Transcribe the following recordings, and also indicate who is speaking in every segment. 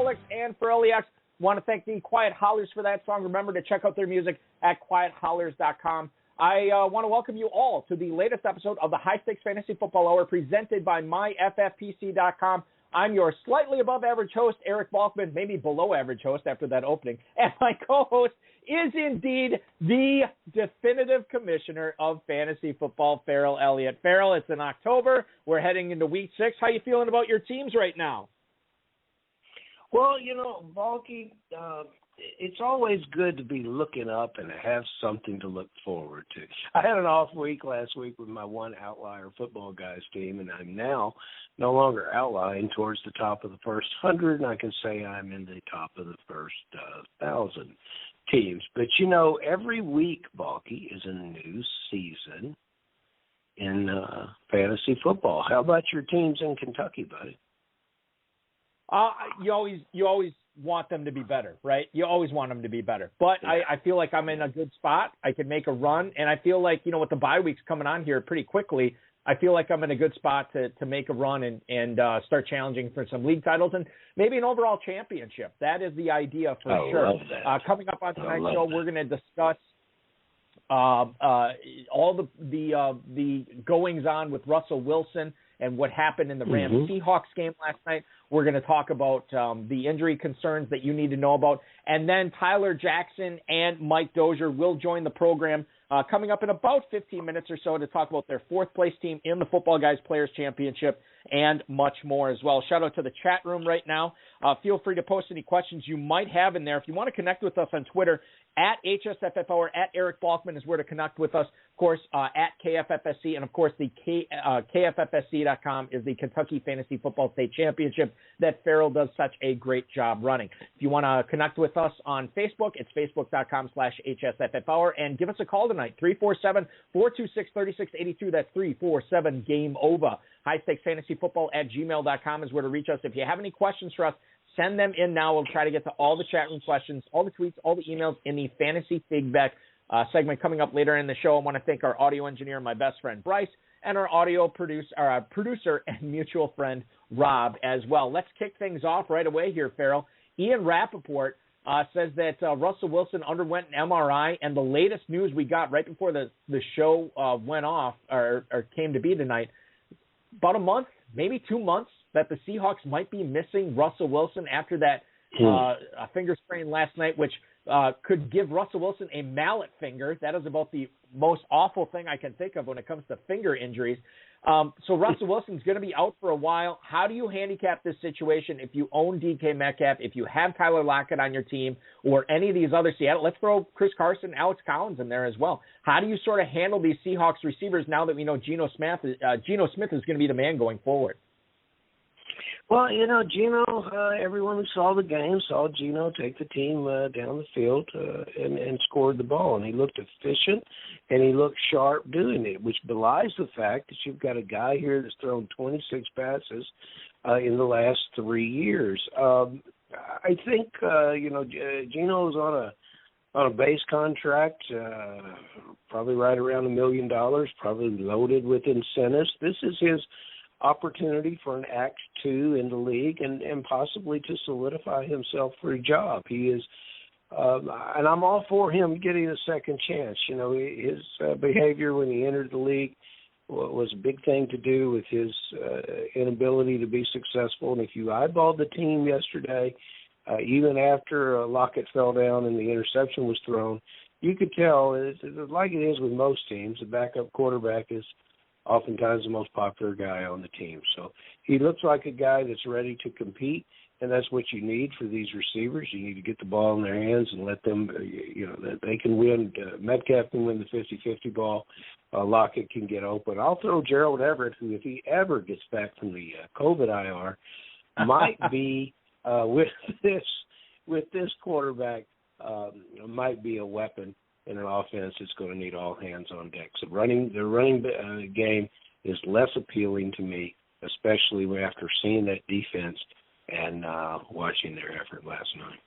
Speaker 1: Solix and for LEX. Want to thank the Quiet Hollers for that song. Remember to check out their music at quiethollers.com. I want to welcome you all to the latest episode of the High Stakes Fantasy Football Hour presented by myffpc.com. I'm your slightly above average host, Eric Balkman, maybe below average host after that opening. And my co-host is indeed the definitive commissioner of fantasy football, Farrell Elliott. Farrell, it's in October. We're heading into week 6. How you feeling about your teams right now?
Speaker 2: Well, Balky, it's always good to be looking up and have something to look forward to. I had an off week last week with my one outlier football guys team, and I'm now no longer outlying towards the top of the first 100, and I can say I'm in the top of the first 1,000 teams. But, every week, Balky, is a new season in fantasy football. How about your teams in Kentucky, buddy?
Speaker 1: You always want them to be better, right? You always want them to be better. But yeah. I feel like I'm in a good spot. I can make a run. And I feel like, with the bye weeks coming on here pretty quickly, I feel like I'm in a good spot to make a run and start challenging for some league titles and maybe an overall championship. That is the idea for sure.
Speaker 2: Love that.
Speaker 1: Coming up on tonight's show, we're going to discuss all the goings on with Russell Wilson and what happened in the Rams-Seahawks game last night. We're going to talk about the injury concerns that you need to know about. And then Tyler Jackson and Mike Dozier will join the program coming up in about 15 minutes or so to talk about their fourth-place team in the Football Guys Players Championship and much more as well. Shout out to the chat room right now. Feel free to post any questions you might have in there. If you want to connect with us on Twitter, at HSFF or at Eric Balkman is where to connect with us. Of course, at KFFSC, and of course, the KFFSC.com is the Kentucky Fantasy Football State Championship that Farrell does such a great job running. If you want to connect with us on Facebook, it's facebook.com/HSFF and give us a call tonight, 347-426-3682. That's 347-GAME-OVA. HighStakesFantasyFootball@gmail.com is where to reach us. If you have any questions for us, send them in now. We'll try to get to all the chat room questions, all the tweets, all the emails in the Fantasy Feedback segment coming up later in the show. I want to thank our audio engineer, my best friend Bryce, and our audio producer and mutual friend Rob as well. Let's kick things off right away here, Farrell. Ian Rappaport says that Russell Wilson underwent an MRI, and the latest news we got right before the show went off or came to be tonight, about a month, maybe 2 months, that the Seahawks might be missing Russell Wilson after that finger sprain last night, which could give Russell Wilson a mallet finger. That is about the most awful thing I can think of when it comes to finger injuries. So Russell Wilson's going to be out for a while. How do you handicap this situation if you own DK Metcalf, if you have Tyler Lockett on your team, or any of these other Seattle? Let's throw Chris Carson, Alex Collins in there as well. How do you sort of handle these Seahawks receivers now that we know Geno Smith is going to be the man going forward?
Speaker 2: Well, Geno, everyone who saw the game saw Geno take the team down the field and scored the ball. And he looked efficient, and he looked sharp doing it, which belies the fact that you've got a guy here that's thrown 26 passes in the last 3 years. I think, Geno's on a base contract, probably right around $1 million, probably loaded with incentives. This is his opportunity for an Act 2 in the league and possibly to solidify himself for a job. He is, and I'm all for him getting a second chance. His behavior when he entered the league was a big thing to do with his inability to be successful. And if you eyeballed the team yesterday, even after Lockett fell down and the interception was thrown, you could tell, like it is with most teams, the backup quarterback is oftentimes the most popular guy on the team. So he looks like a guy that's ready to compete, and that's what you need for these receivers. You need to get the ball in their hands and let them, that they can win. Metcalf can win the 50-50 ball. Lockett can get open. I'll throw Gerald Everett, who, if he ever gets back from the COVID IR, might be with this quarterback, might be a weapon in an offense that's going to need all hands on deck. So the running game is less appealing to me, especially after seeing that defense and watching their effort last night.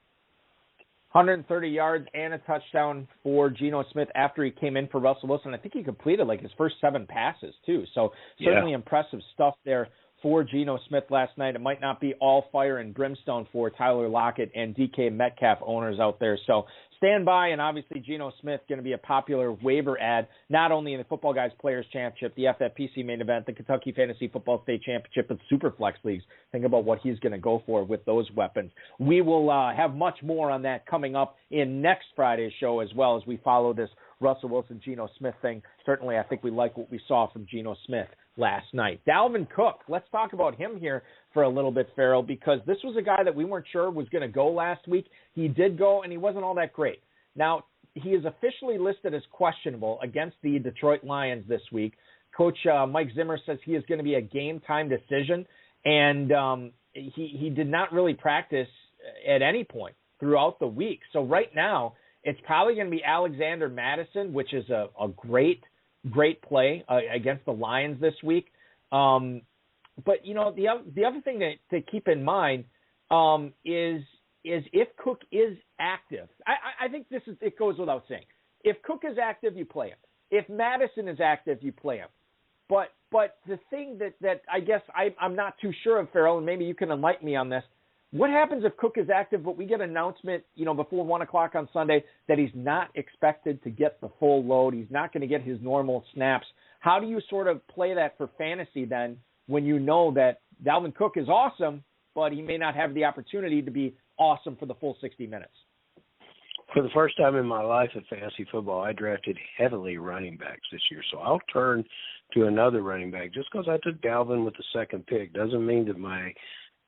Speaker 1: 130 yards and a touchdown for Geno Smith after he came in for Russell Wilson. I think he completed his first 7 passes too. So certainly impressive stuff there for Geno Smith last night. It might not be all fire and brimstone for Tyler Lockett and DK Metcalf owners out there. So stand by, and obviously Geno Smith going to be a popular waiver ad, not only in the Football Guys Players Championship, the FFPC main event, the Kentucky Fantasy Football State Championship, and Superflex Leagues. Think about what he's going to go for with those weapons. We will have much more on that coming up in next Friday's show, as well as we follow this Russell Wilson, Geno Smith thing. Certainly, I think we like what we saw from Geno Smith last night. Dalvin Cook, let's talk about him here for a little bit, Farrell, because this was a guy that we weren't sure was going to go last week. He did go, and he wasn't all that great. Now, he is officially listed as questionable against the Detroit Lions this week. Coach Mike Zimmer says he is going to be a game-time decision, and he did not really practice at any point throughout the week. So right now, it's probably going to be Alexander Mattison, which is a great play against the Lions this week. But, you know, the other thing to keep in mind is if Cook is active. I think it goes without saying. If Cook is active, you play him. If Mattison is active, you play him. But the thing that I guess I'm not too sure of, Farrell, and maybe you can enlighten me on this, what happens if Cook is active, but we get an announcement, you know, before 1 o'clock on Sunday that he's not expected to get the full load, he's not going to get his normal snaps? How do you sort of play that for fantasy then when you know that Dalvin Cook is awesome, but he may not have the opportunity to be awesome for the full 60 minutes?
Speaker 2: For the first time in my life in fantasy football, I drafted heavily running backs this year. So I'll turn to another running back. Just because I took Dalvin with the second pick doesn't mean that my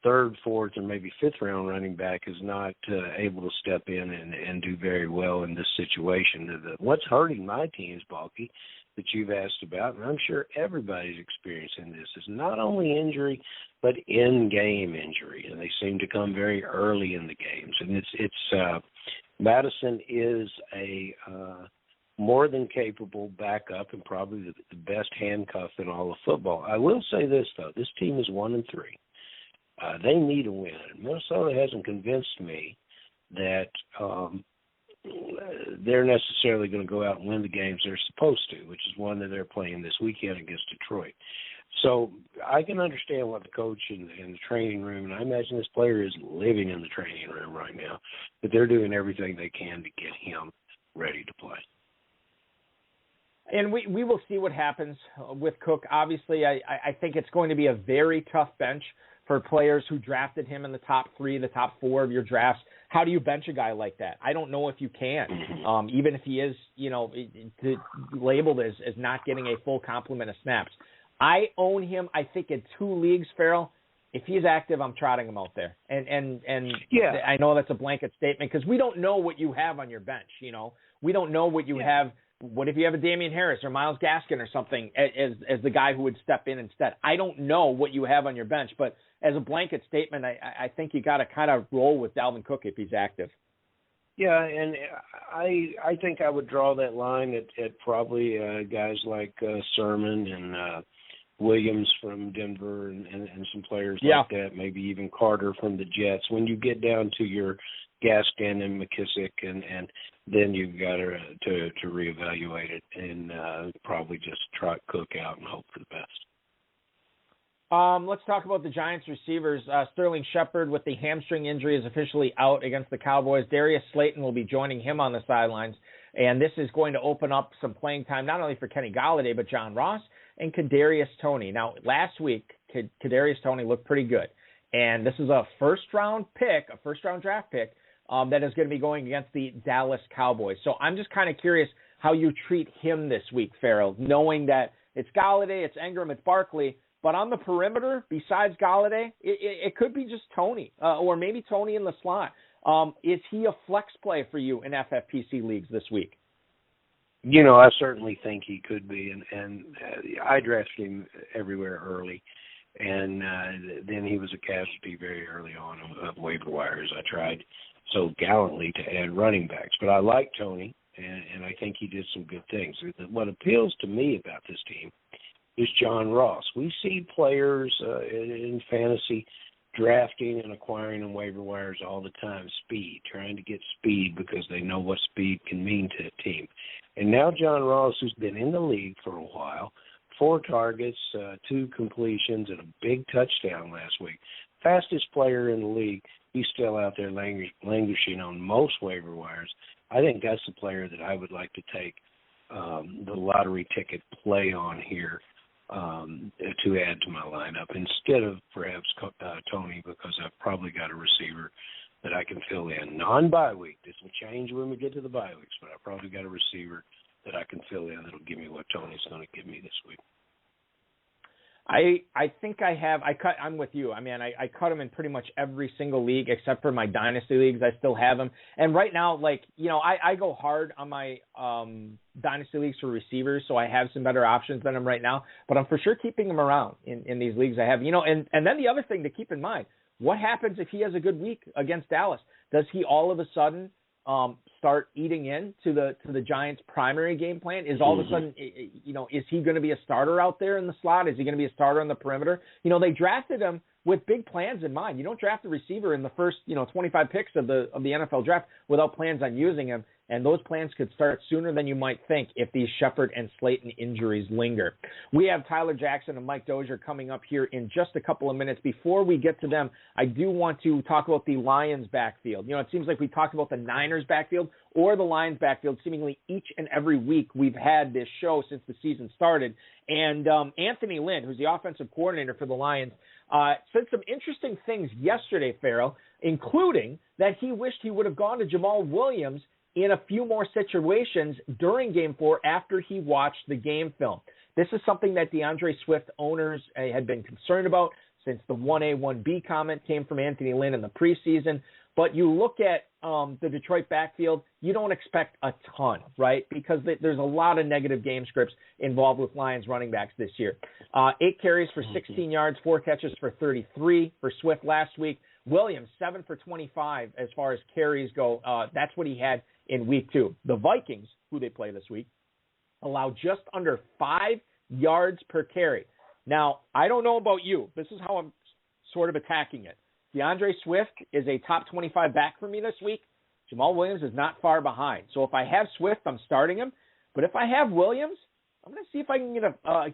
Speaker 2: third, fourth, or maybe fifth-round running back is not able to step in and do very well in this situation. What's hurting my team is, Balky, that you've asked about, and I'm sure everybody's experiencing this, is not only injury, but in-game injury, and they seem to come very early in the games. And it's Madison is a more than capable backup and probably the best handcuff in all of football. I will say this, though. This team is 1-3. They need a win. Minnesota hasn't convinced me that they're necessarily going to go out and win the games they're supposed to, which is one that they're playing this weekend against Detroit. So I can understand what the coach in the training room, and I imagine this player is living in the training room right now, but they're doing everything they can to get him ready to play.
Speaker 1: And we will see what happens with Cook. Obviously, I think it's going to be a very tough bench for players who drafted him in the top 3, the top 4 of your drafts. How do you bench a guy like that? I don't know if you can, even if he is, you know, labeled as not getting a full complement of snaps. I own him, I think, in 2 leagues, Farrell. If he's active, I'm trotting him out there. And
Speaker 2: yeah.
Speaker 1: I know that's a blanket statement because we don't know what you have on your bench, you know. We don't know what you have. What if you have a Damian Harris or Myles Gaskin or something as the guy who would step in instead? I don't know what you have on your bench, but as a blanket statement, I think you got to kind of roll with Dalvin Cook if he's active.
Speaker 2: Yeah, and I think I would draw that line at probably guys like Sermon and Williams from Denver and some players like that, maybe even Carter from the Jets. When you get down to your Gaskin and McKissick, and then you've got to reevaluate it and probably just trot Cook out and hope for the best.
Speaker 1: Let's talk about the Giants receivers. Sterling Shepard with the hamstring injury is officially out against the Cowboys. Darius Slayton will be joining him on the sidelines, and this is going to open up some playing time not only for Kenny Golladay but John Ross and Kadarius Toney. Now, last week, Kadarius Toney looked pretty good, and this is a first-round draft pick that is going to be going against the Dallas Cowboys. So I'm just kind of curious how you treat him this week, Farrell, knowing that it's Golladay, it's Engram, it's Barkley, but on the perimeter, besides Golladay, it could be just Toney, or maybe Toney in the slot. Is he a flex play for you in FFPC leagues this week?
Speaker 2: You know, I certainly think he could be, and I drafted him everywhere early, and then he was a casualty very early on of waiver wires. I tried so gallantly to add running backs, but I like Toney, and I think he did some good things. What appeals to me about this team is John Ross. We see players in fantasy drafting and acquiring on waiver wires all the time, trying to get speed because they know what speed can mean to a team. And now John Ross, who's been in the league for a while, 4 targets, 2 completions, and a big touchdown last week. Fastest player in the league. He's still out there languishing on most waiver wires. I think that's the player that I would like to take the lottery ticket play on here to add to my lineup instead of perhaps Tony, because I've probably got a receiver that I can fill in. Non-bye week. This will change when we get to the bye weeks, but I've probably got a receiver that I can fill in that'll give me what Tony's going to give me this week.
Speaker 1: I think I have. I'm with you. I mean, I cut him in pretty much every single league except for my dynasty leagues. I still have him. And right now, like, you know, I go hard on my dynasty leagues for receivers, so I have some better options than him right now. But I'm for sure keeping him around in these leagues I have. You know, and then the other thing to keep in mind, what happens if he has a good week against Dallas? Does he all of a sudden start eating into the Giants' primary game plan? Is all of a sudden, you know, is he going to be a starter out there in the slot? Is he going to be a starter on the perimeter? You know, they drafted him with big plans in mind. You don't draft a receiver in the first, 25 picks of the NFL draft without plans on using him. And those plans could start sooner than you might think if these Shepard and Slayton injuries linger. We have Tyler Jackson and Mike Dozier coming up here in just a couple of minutes. Before we get to them, I do want to talk about the Lions backfield. You know, it seems like we talked about the Niners backfield or the Lions backfield seemingly each and every week we've had this show since the season started. And Anthony Lynn, who's the offensive coordinator for the Lions, said some interesting things yesterday, Farrell, including that he wished he would have gone to Jamal Williams in a few more situations during Game 4 after he watched the game film. This is something that DeAndre Swift owners had been concerned about since the 1A, 1B comment came from Anthony Lynn in the preseason. But you look at the Detroit backfield, you don't expect a ton, right? Because there's a lot of negative game scripts involved with Lions running backs this year. 8 carries for 16 yards, 4 catches for 33 for Swift last week. Williams, 7 for 25 as far as carries go. That's what he had in week 2. The Vikings, who they play this week, allow just under 5 yards per carry. Now, I don't know about you. This is how I'm sort of attacking it. DeAndre Swift is a top 25 back for me this week. Jamal Williams is not far behind. So if I have Swift, I'm starting him. But if I have Williams, I'm going to see if I can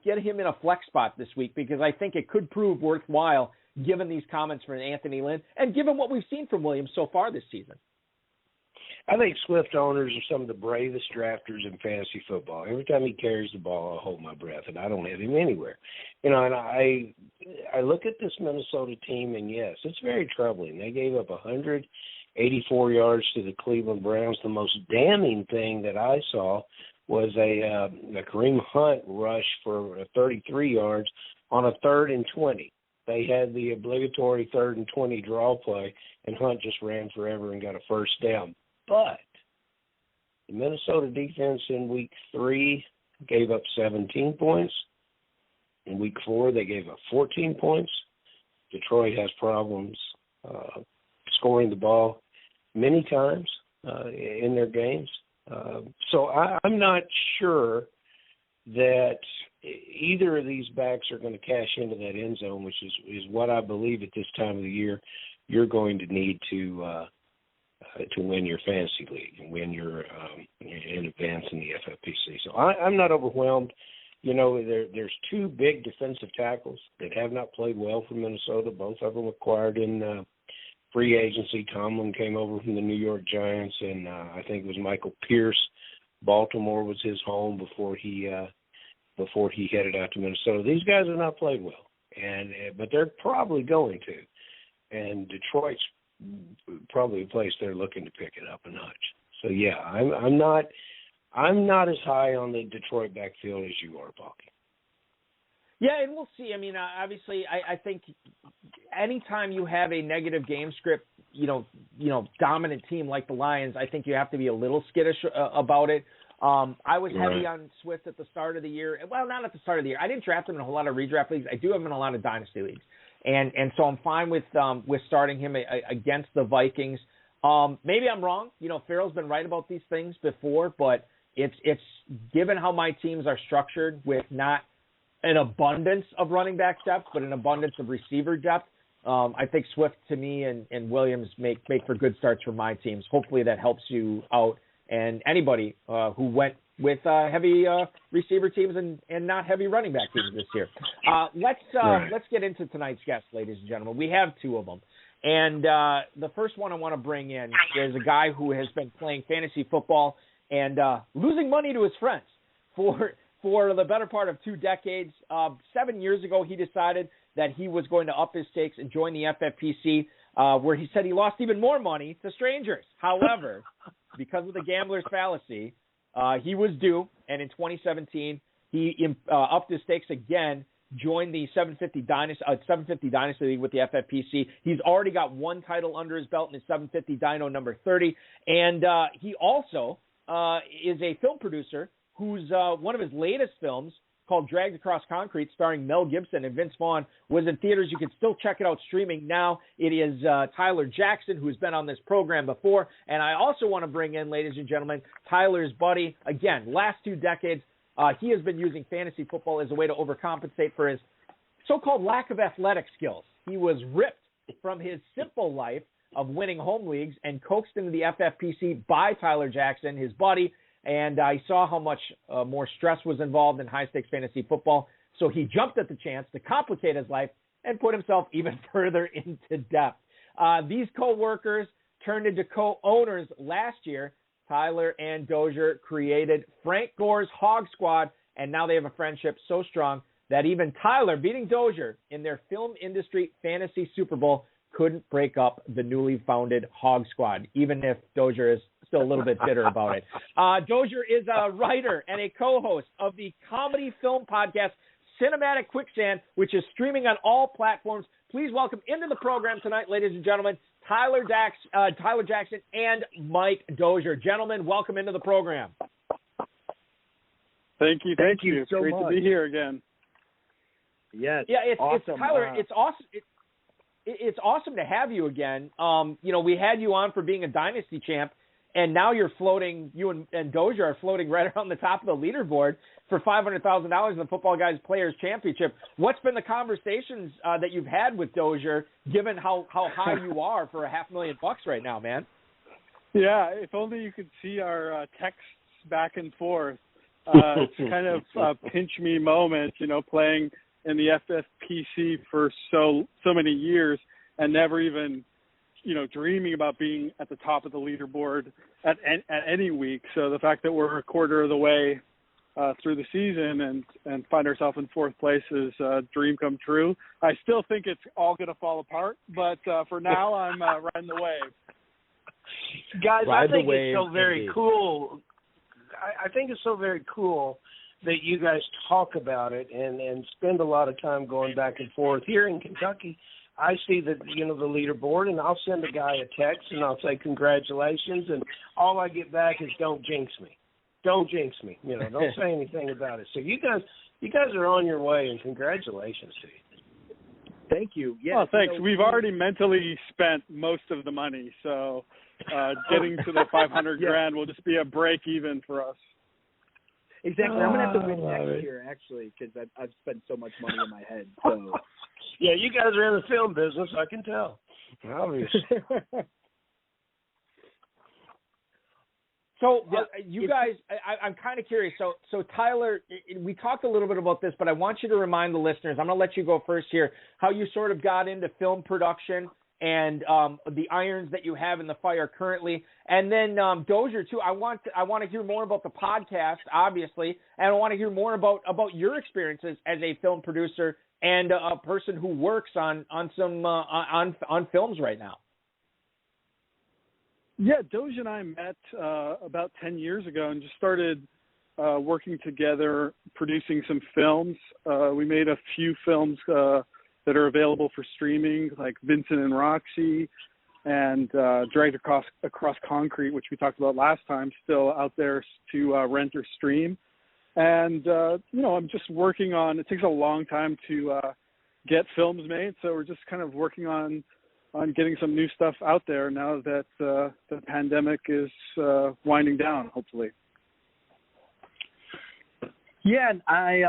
Speaker 1: get him in a flex spot this week, because I think it could prove worthwhile given these comments from Anthony Lynn and given what we've seen from Williams so far this season.
Speaker 2: I think Swift owners are some of the bravest drafters in fantasy football. Every time he carries the ball, I hold my breath, and I don't have him anywhere. You know, and I look at this Minnesota team, and yes, it's very troubling. They gave up 184 yards to the Cleveland Browns. The most damning thing that I saw was a Kareem Hunt rush for 33 yards on a 3rd and 20. They had the obligatory 3rd and 20 draw play, and Hunt just ran forever and got a first down. But the Minnesota defense in week 3 gave up 17 points. In week 4, they gave up 14 points. Detroit has problems scoring the ball many times in their games. So I'm not sure that either of these backs are going to cash into that end zone, which is what I believe at this time of the year you're going to need to win your fantasy league and win your and advance in the FPC. So I'm not overwhelmed. You know, there's 2 big defensive tackles that have not played well for Minnesota. Both of them acquired in free agency. Tomlin came over from the New York Giants, and I think it was Michael Pierce. Baltimore was his home before he headed out to Minnesota. These guys have not played well, but they're probably going to. And Detroit's probably a place they're looking to pick it up a notch. So yeah, I'm not as high on the Detroit backfield as you are, Balky.
Speaker 1: Yeah, and we'll see. I mean, obviously, I think anytime you have a negative game script, dominant team like the Lions, I think you have to be a little skittish about it. I was heavy on Swift at the start of the year. Well, not at the start of the year. I didn't draft him in a whole lot of redraft leagues. I do have him in a lot of dynasty leagues. And so I'm fine with starting him against the Vikings. Maybe I'm wrong. Farrell's been right about these things before, but it's given how my teams are structured with not an abundance of running back depth, but an abundance of receiver depth. I think Swift to me and Williams make for good starts for my teams. Hopefully that helps you out and anybody who went with heavy receiver teams and not heavy running back teams this year. Let's get into tonight's guest, ladies and gentlemen. We have two of them. And the first one I want to bring in is a guy who has been playing fantasy football and losing money to his friends for the better part of 2 decades. 7 years ago, he decided that he was going to up his stakes and join the FFPC, where he said he lost even more money to strangers. However, because of the gambler's fallacy, he was due, and in 2017, he upped his stakes again, joined the 750 Dynasty League with the FFPC. He's already got one title under his belt in his 750 Dyno number 30, and he also is a film producer whose one of his latest films, called Dragged Across Concrete, starring Mel Gibson and Vince Vaughn, was in theaters. You can still check it out streaming now. It is Tyler Jackson, who's been on this program before. And I also want to bring in, ladies and gentlemen, Tyler's buddy. Again, last 2 decades, he has been using fantasy football as a way to overcompensate for his so-called lack of athletic skills. He was ripped from his simple life of winning home leagues and coaxed into the FFPC by Tyler Jackson, his buddy. And I saw how much more stress was involved in high-stakes fantasy football. So he jumped at the chance to complicate his life and put himself even further into debt. These co-workers turned into co-owners last year. Tyler and Dozier created Frank Gore's Hog Squad, and now they have a friendship so strong that even Tyler, beating Dozier in their film industry fantasy Super Bowl, couldn't break up the newly founded Hog Squad, even if Dozier is still a little bit bitter about it. Dozier is a writer and a co-host of the comedy film podcast Cinematic Quicksand, which is streaming on all platforms. Please welcome into the program tonight, ladies and gentlemen, Tyler Jackson and Mike Dozier. Gentlemen, welcome into the program.
Speaker 3: Thank you.
Speaker 4: Thank you so
Speaker 3: Great
Speaker 4: much.
Speaker 3: to be here again.
Speaker 4: Yes.
Speaker 1: Yeah, it's
Speaker 4: awesome.
Speaker 1: Tyler. It's awesome. It's awesome to have you again. We had you on for being a dynasty champ, and now you're floating. You and Dozier are floating right around the top of the leaderboard for $500,000 in the Football Guys Players Championship. What's been the conversations that you've had with Dozier, given how high you are for $500,000 right now, man?
Speaker 3: Yeah, if only you could see our texts back and forth. It's kind of a pinch me moment, playing in the FFPC for so many years and never even, dreaming about being at the top of the leaderboard at any week. So the fact that we're a quarter of the way through the season and find ourselves in 4th place is a dream come true. I still think it's all going to fall apart, but for now I'm riding the wave.
Speaker 2: Guys, I think it's so
Speaker 1: indeed.
Speaker 2: very cool. I think it's so very cool that you guys talk about it and spend a lot of time going back and forth. Here in Kentucky, I see the leaderboard, and I'll send a guy a text, and I'll say congratulations, and all I get back is don't jinx me. Don't jinx me. Don't say anything about it. So you guys are on your way, and congratulations to you.
Speaker 4: Thank you. Yeah.
Speaker 3: Well, thanks. We've already mentally spent most of the money, so getting to the $500,000 will just be a break even for us.
Speaker 4: Exactly. I'm gonna have to win
Speaker 2: love
Speaker 4: next
Speaker 2: it.
Speaker 4: year, actually, because I've spent so much money in my head. So.
Speaker 2: Yeah, you guys are in the film business. I can tell. Obviously.
Speaker 1: So you guys, I'm kind of curious. So Tyler, we talked a little bit about this, but I want you to remind the listeners. I'm going to let you go first here. How you sort of got into film production and the irons that you have in the fire currently, and then Dozier too. I want to hear more about the podcast, obviously, and I want to hear more about your experiences as a film producer and a person who works on some on films right now.
Speaker 3: Yeah, Dozier and I met about 10 years ago and just started working together, producing some films. We made a few films that are available for streaming, like Vincent and Roxy and Dragged Across Concrete, which we talked about last time, still out there to rent or stream. And, I'm just working on, it takes a long time to get films made, so we're just kind of working on getting some new stuff out there now that the pandemic is winding down, hopefully.
Speaker 4: Yeah, I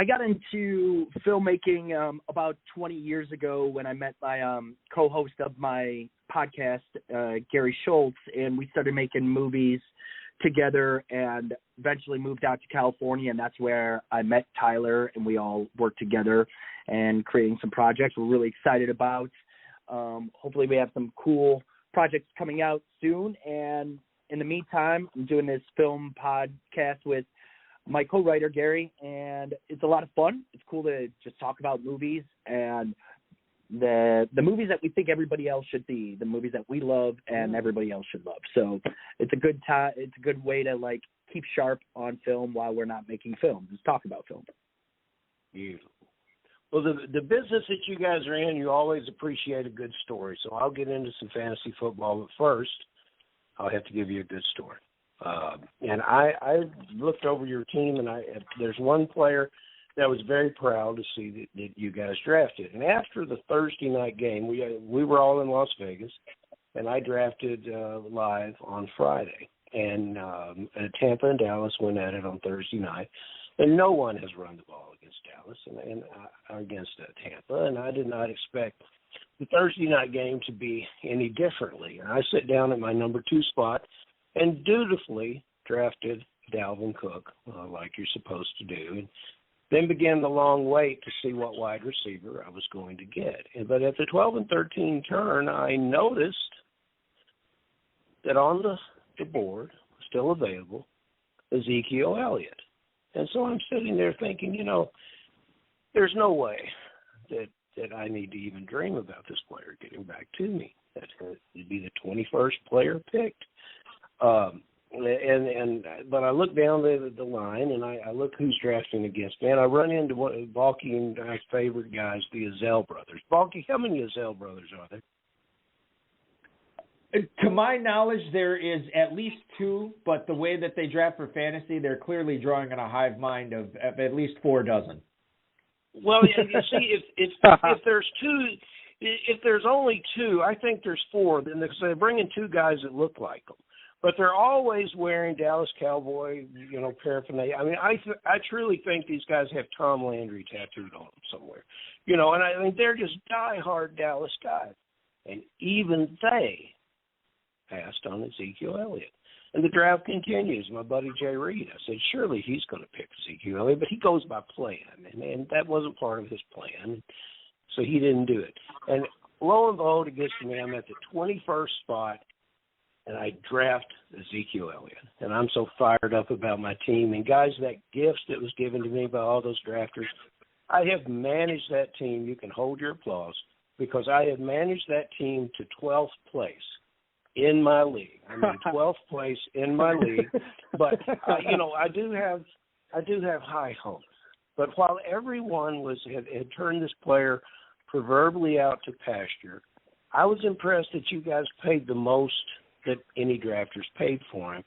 Speaker 4: got into filmmaking about 20 years ago when I met my co-host of my podcast, Gary Schultz, and we started making movies together and eventually moved out to California, and that's where I met Tyler, and we all worked together and creating some projects we're really excited about. Hopefully we have some cool projects coming out soon, and in the meantime, I'm doing this film podcast with my co-writer, Gary, and it's a lot of fun. It's cool to just talk about movies and the movies that we think everybody else should see, the movies that we love and everybody else should love. So it's a good time. It's a good way to like keep sharp on film while we're not making film. Just talk about film.
Speaker 2: Beautiful. Well, the business that you guys are in, you always appreciate a good story. So I'll get into some fantasy football, but first I'll have to give you a good story. And I looked over your team, and there's one player that I was very proud to see that you guys drafted. And after the Thursday night game, we were all in Las Vegas, and I drafted live on Friday. And Tampa and Dallas went at it on Thursday night. And no one has run the ball against Dallas and against Tampa, and I did not expect the Thursday night game to be any differently. And I sit down at my number 2 spot and dutifully drafted Dalvin Cook, like you're supposed to do, and then began the long wait to see what wide receiver I was going to get. But at the 12 and 13 turn, I noticed that on the board, still available, Ezekiel Elliott. And so I'm sitting there thinking, there's no way that I need to even dream about this player getting back to me. That would be the 21st player picked. But I look down the line, and I look who's drafting against me, and I run into Balky and my favorite guys, the Azell brothers. Balky, how many Azell brothers are there?
Speaker 1: To my knowledge, there is at least 2, but the way that they draft for fantasy, they're clearly drawing on a hive mind of at least 4 dozen.
Speaker 2: Well, you see, if there's 2, if there's only 2, I think there's 4. Then they're bringing 2 guys that look like them, but they're always wearing Dallas Cowboy, paraphernalia. I mean, I truly think these guys have Tom Landry tattooed on them somewhere, and I mean they're just diehard Dallas guys, and even they passed on Ezekiel Elliott. And the draft continues. My buddy Jay Reed, I said, surely he's going to pick Ezekiel Elliott, but he goes by plan, and that wasn't part of his plan, so he didn't do it. And lo and behold, it gets to me. I'm at the 21st spot, and I draft Ezekiel Elliott. And I'm so fired up about my team. And, guys, that gift that was given to me by all those drafters, I have managed that team. You can hold your applause, because I have managed that team to 12th place in my league. I mean, 12th place in my league. But, I do have high hopes. But while everyone had turned this player proverbially out to pasture, I was impressed that you guys paid the most that any drafters paid for him,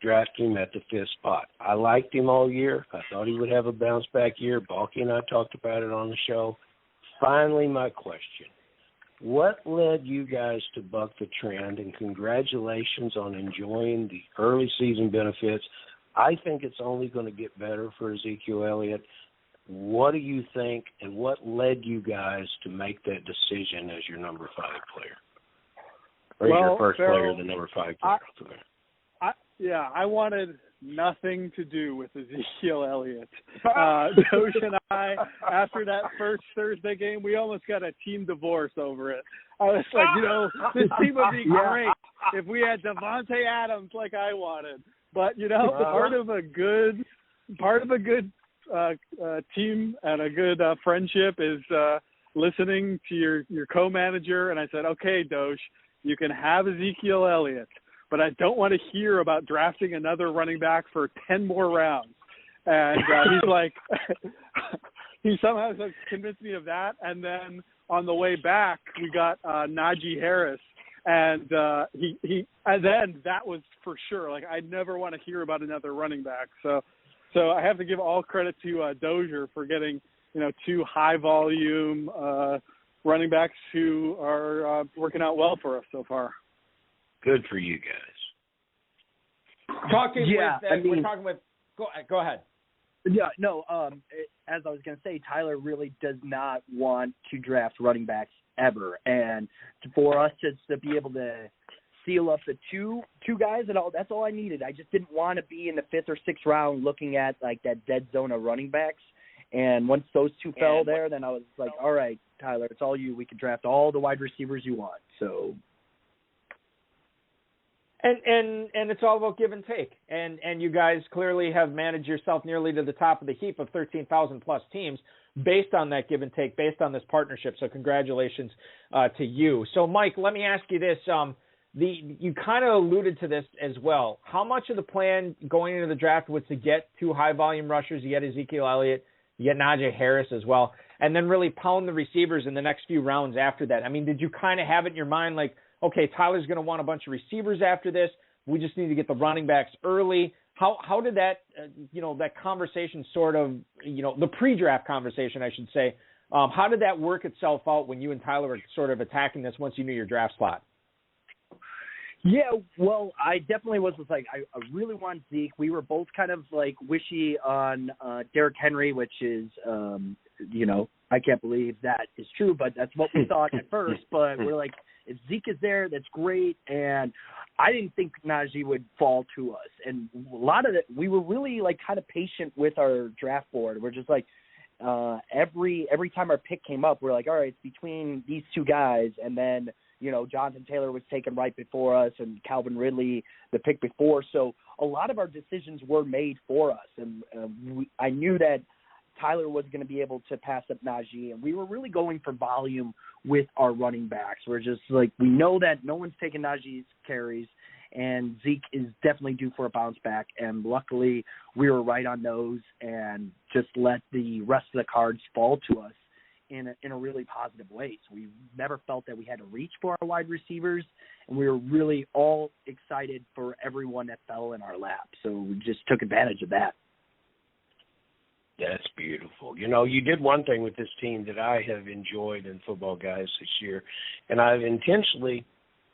Speaker 2: drafting him at the 5th spot. I liked him all year. I thought he would have a bounce-back year. Balky and I talked about it on the show. Finally, my question. What led you guys to buck the trend, and congratulations on enjoying the early season benefits? I think it's only going to get better for Ezekiel Elliott. What do you think, and what led you guys to make that decision as your number 5 player? Or your first player, the number 5 player?
Speaker 3: I wanted nothing to do with Ezekiel Elliott. Dozier and I, after that first Thursday game, we almost got a team divorce over it. I was like, this team would be great if we had Devontae Adams like I wanted. But, part of a good team and a good friendship is listening to your co-manager. And I said, okay, Dozier, you can have Ezekiel Elliott, but I don't want to hear about drafting another running back for 10 more rounds. And he's like, he somehow convinced me of that. And then on the way back, we got Najee Harris. And and then that was for sure. Like, I never want to hear about another running back. So I have to give all credit to Dozier for getting, 2 high volume running backs who are working out well for us so far.
Speaker 2: Good for you guys.
Speaker 1: We're talking with. Go ahead.
Speaker 4: Yeah, no. As I was going to say, Tyler really does not want to draft running backs ever, and for us just to be able to seal up the two guys, and that's all I needed. I just didn't want to be in the 5th or 6th round looking at like that dead zone of running backs. And once those two fell there, then I was like, all right, Tyler, it's all you. We can draft all the wide receivers you want. So.
Speaker 1: And it's all about give and take. And you guys clearly have managed yourself nearly to the top of the heap of 13,000 plus teams based on that give and take, based on this partnership. So congratulations to you. So Mike, let me ask you this. You kind of alluded to this as well. How much of the plan going into the draft was to get 2 high volume rushers? You get Ezekiel Elliott, you get Najee Harris as well, and then really pound the receivers in the next few rounds after that. I mean, did you kind of have it in your mind like, okay, Tyler's going to want a bunch of receivers after this. We just need to get the running backs early. How did that, that conversation sort of, the pre-draft conversation, I should say, how did that work itself out when you and Tyler were sort of attacking this once you knew your draft spot?
Speaker 4: Yeah, well, I definitely was like, I really want Zeke. We were both kind of like wishy on Derrick Henry, which is, I can't believe that is true, but that's what we thought at first. But we're like, if Zeke is there, that's great. And I didn't think Najee would fall to us. And a lot of it, we were really like kind of patient with our draft board. We're just like, every time our pick came up, we're like, all right, it's between these two guys. And then, Jonathan Taylor was taken right before us and Calvin Ridley the pick before. So a lot of our decisions were made for us. And I knew that Tyler was going to be able to pass up Najee, and we were really going for volume with our running backs. We're just like, we know that no one's taking Najee's carries, and Zeke is definitely due for a bounce back. And luckily, we were right on those and just let the rest of the cards fall to us in a really positive way. So we never felt that we had to reach for our wide receivers, and we were really all excited for everyone that fell in our lap. So we just took advantage of that.
Speaker 2: That's beautiful. You did one thing with this team that I have enjoyed in Football Guys this year, and I've intentionally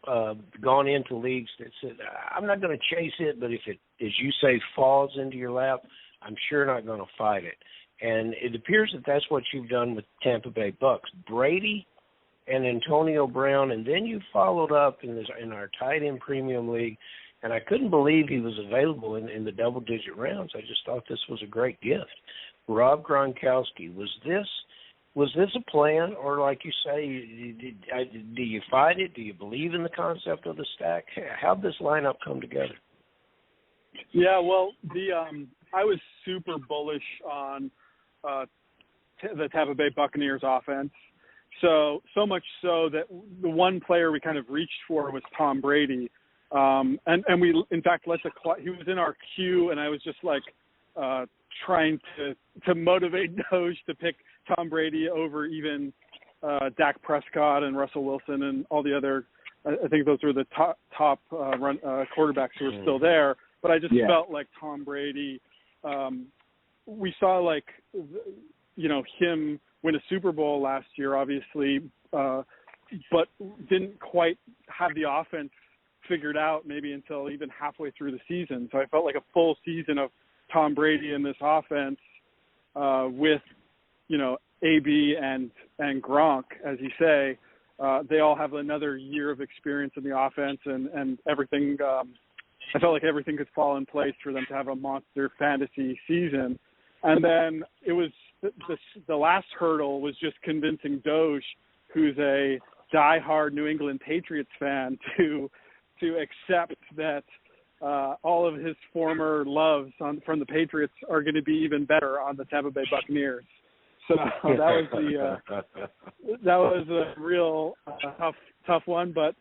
Speaker 2: gone into leagues that said, I'm not going to chase it, but if it, as you say, falls into your lap, I'm sure not going to fight it. And it appears that that's what you've done with Tampa Bay Bucks. Brady and Antonio Brown, and then you followed up in our tight end premium league, and I couldn't believe he was available in the double-digit rounds. I just thought this was a great gift. Rob Gronkowski, was this a plan, or like you say, do you fight it? Do you believe in the concept of the stack? How'd this lineup come together?
Speaker 3: Yeah, well, I was super bullish on the Tampa Bay Buccaneers offense. So much so that the one player we kind of reached for was Tom Brady. And we, in fact, he was in our queue, and I was just like trying to motivate Doge to pick Tom Brady over even Dak Prescott and Russell Wilson and all the other. I think those were the top quarterbacks who were still there. But I just felt like Tom Brady. We saw him win a Super Bowl last year, obviously, but didn't quite have the offense figured out maybe until even halfway through the season. So I felt like a full season of Tom Brady in this offense with, AB and Gronk, as you say. They all have another year of experience in the offense, and everything. I felt like everything could fall in place for them to have a monster fantasy season. And then it was the last hurdle was just convincing Doge, who's a diehard New England Patriots fan, to accept that all of his former loves from the Patriots are going to be even better on the Tampa Bay Buccaneers. So that was a real tough one, but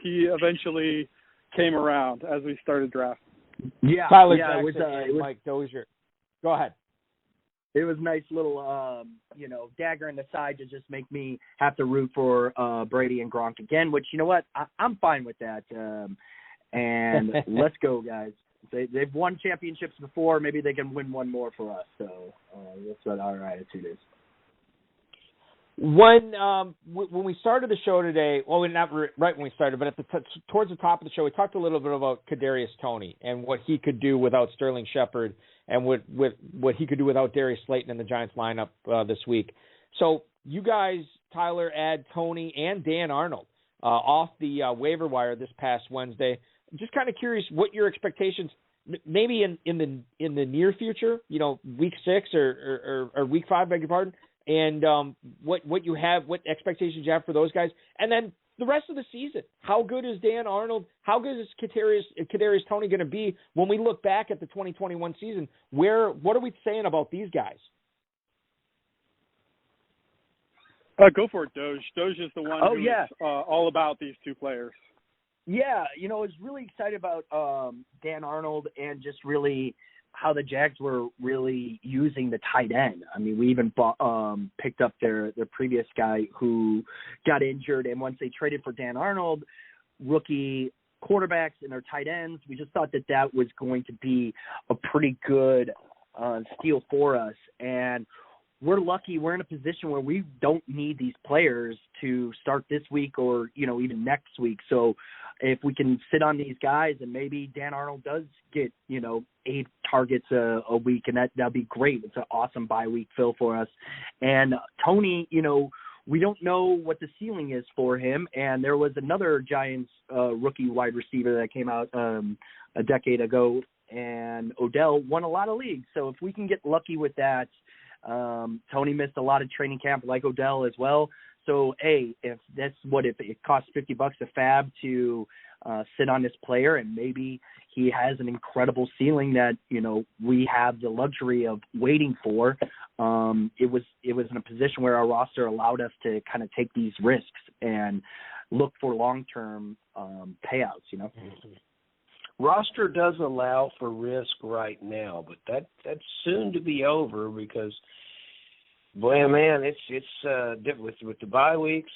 Speaker 3: he eventually came around as we started drafting.
Speaker 1: Yeah, Tyler Jackson, it was Mike Dozier. Go ahead.
Speaker 4: It was a nice little, dagger in the side to just make me have to root for Brady and Gronk again, which, you know what, I'm fine with that. And let's go, guys. They've won championships before. Maybe they can win one more for us. So that's what our attitude is.
Speaker 1: When we started the show today, well, not right when we started, but towards the top of the show, we talked a little bit about Kadarius Toney and what he could do without Sterling Shepard and what he could do without Darius Slayton in the Giants lineup this week. So you guys, Tyler, add Toney and Dan Arnold. off the waiver wire this past Wednesday. I'm just kind of curious what your expectations, maybe in the near future, week 6 or week 5, beg your pardon, and what you have, what expectations you have for those guys, and then the rest of the season. How good is Dan Arnold? How good is Kadarius Toney going to be when we look back at the 2021 season? What are we saying about these guys?
Speaker 3: Go for it, Doge. Doge is the one who's all about these two players.
Speaker 4: Yeah, I was really excited about Dan Arnold and just really how the Jags were really using the tight end. I mean, we even picked up their previous guy who got injured, and once they traded for Dan Arnold, rookie quarterbacks and their tight ends, we just thought that was going to be a pretty good steal for us. And we're lucky we're in a position where we don't need these players to start this week or, even next week. So if we can sit on these guys and maybe Dan Arnold does get, 8 targets a week, and that'd be great. It's an awesome bye week fill for us. And Toney, we don't know what the ceiling is for him. And there was another Giants rookie wide receiver that came out a decade ago, and Odell won a lot of leagues. So if we can get lucky with that, Toney missed a lot of training camp like Odell as well. So, if it costs $50 a fab to sit on this player, and maybe he has an incredible ceiling that, we have the luxury of waiting for. It was in a position where our roster allowed us to kind of take these risks and look for long-term payouts,
Speaker 2: Mm-hmm. Roster does allow for risk right now, but that's soon to be over because, boy, man, it's with the bye weeks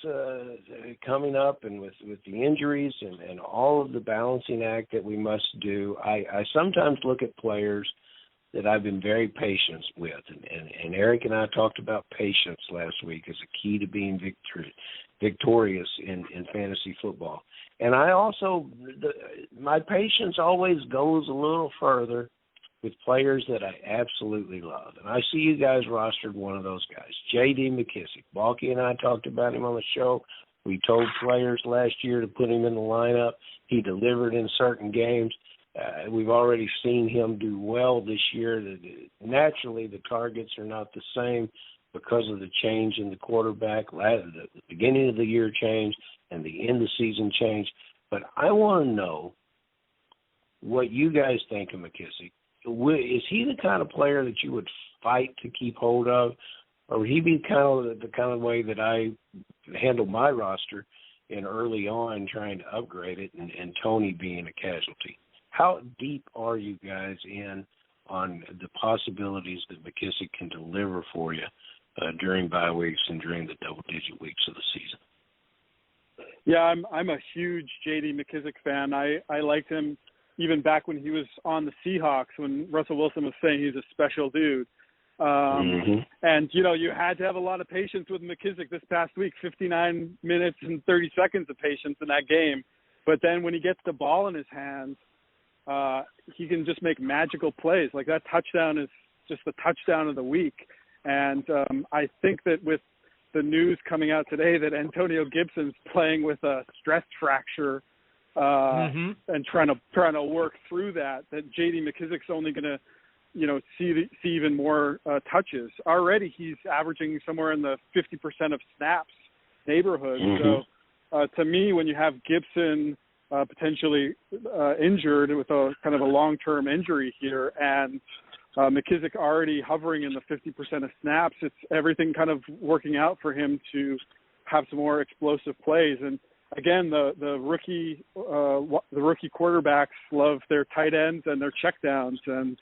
Speaker 2: coming up and with the injuries and all of the balancing act that we must do. I sometimes look at players that I've been very patient with, and Eric and I talked about patience last week as a key to being victorious in fantasy football. And I also, my patience always goes a little further with players that I absolutely love. And I see you guys rostered one of those guys, J.D. McKissic. Balky and I talked about him on the show. We told players last year to put him in the lineup. He delivered in certain games. We've already seen him do well this year. Naturally, the targets are not the same because of the change in the quarterback. The beginning of the year change and the end of season change. But I want to know what you guys think of McKissic. Is he the kind of player that you would fight to keep hold of, or would he be the kind of way that I handle my roster in early on trying to upgrade it and Toney being a casualty? How deep are you guys in on the possibilities that McKissic can deliver for you during bye weeks and during the double-digit weeks of the season?
Speaker 3: Yeah, I'm a huge J.D. McKissic fan. I liked him even back when he was on the Seahawks, when Russell Wilson was saying he's a special dude. And, you had to have a lot of patience with McKissic this past week, 59 minutes and 30 seconds of patience in that game. But then when he gets the ball in his hands, he can just make magical plays. Like that touchdown is just the touchdown of the week. And I think that with the news coming out today that Antonio Gibson's playing with a stress fracture and trying to work through that J.D. McKissic's only going to, see even more touches. Already he's averaging somewhere in the 50% of snaps neighborhood. So to me, when you have Gibson potentially injured with a kind of a long-term injury here, and McKissic already hovering in the 50% of snaps, it's everything kind of working out for him to have some more explosive plays. And again, the rookie quarterbacks love their tight ends and their checkdowns, and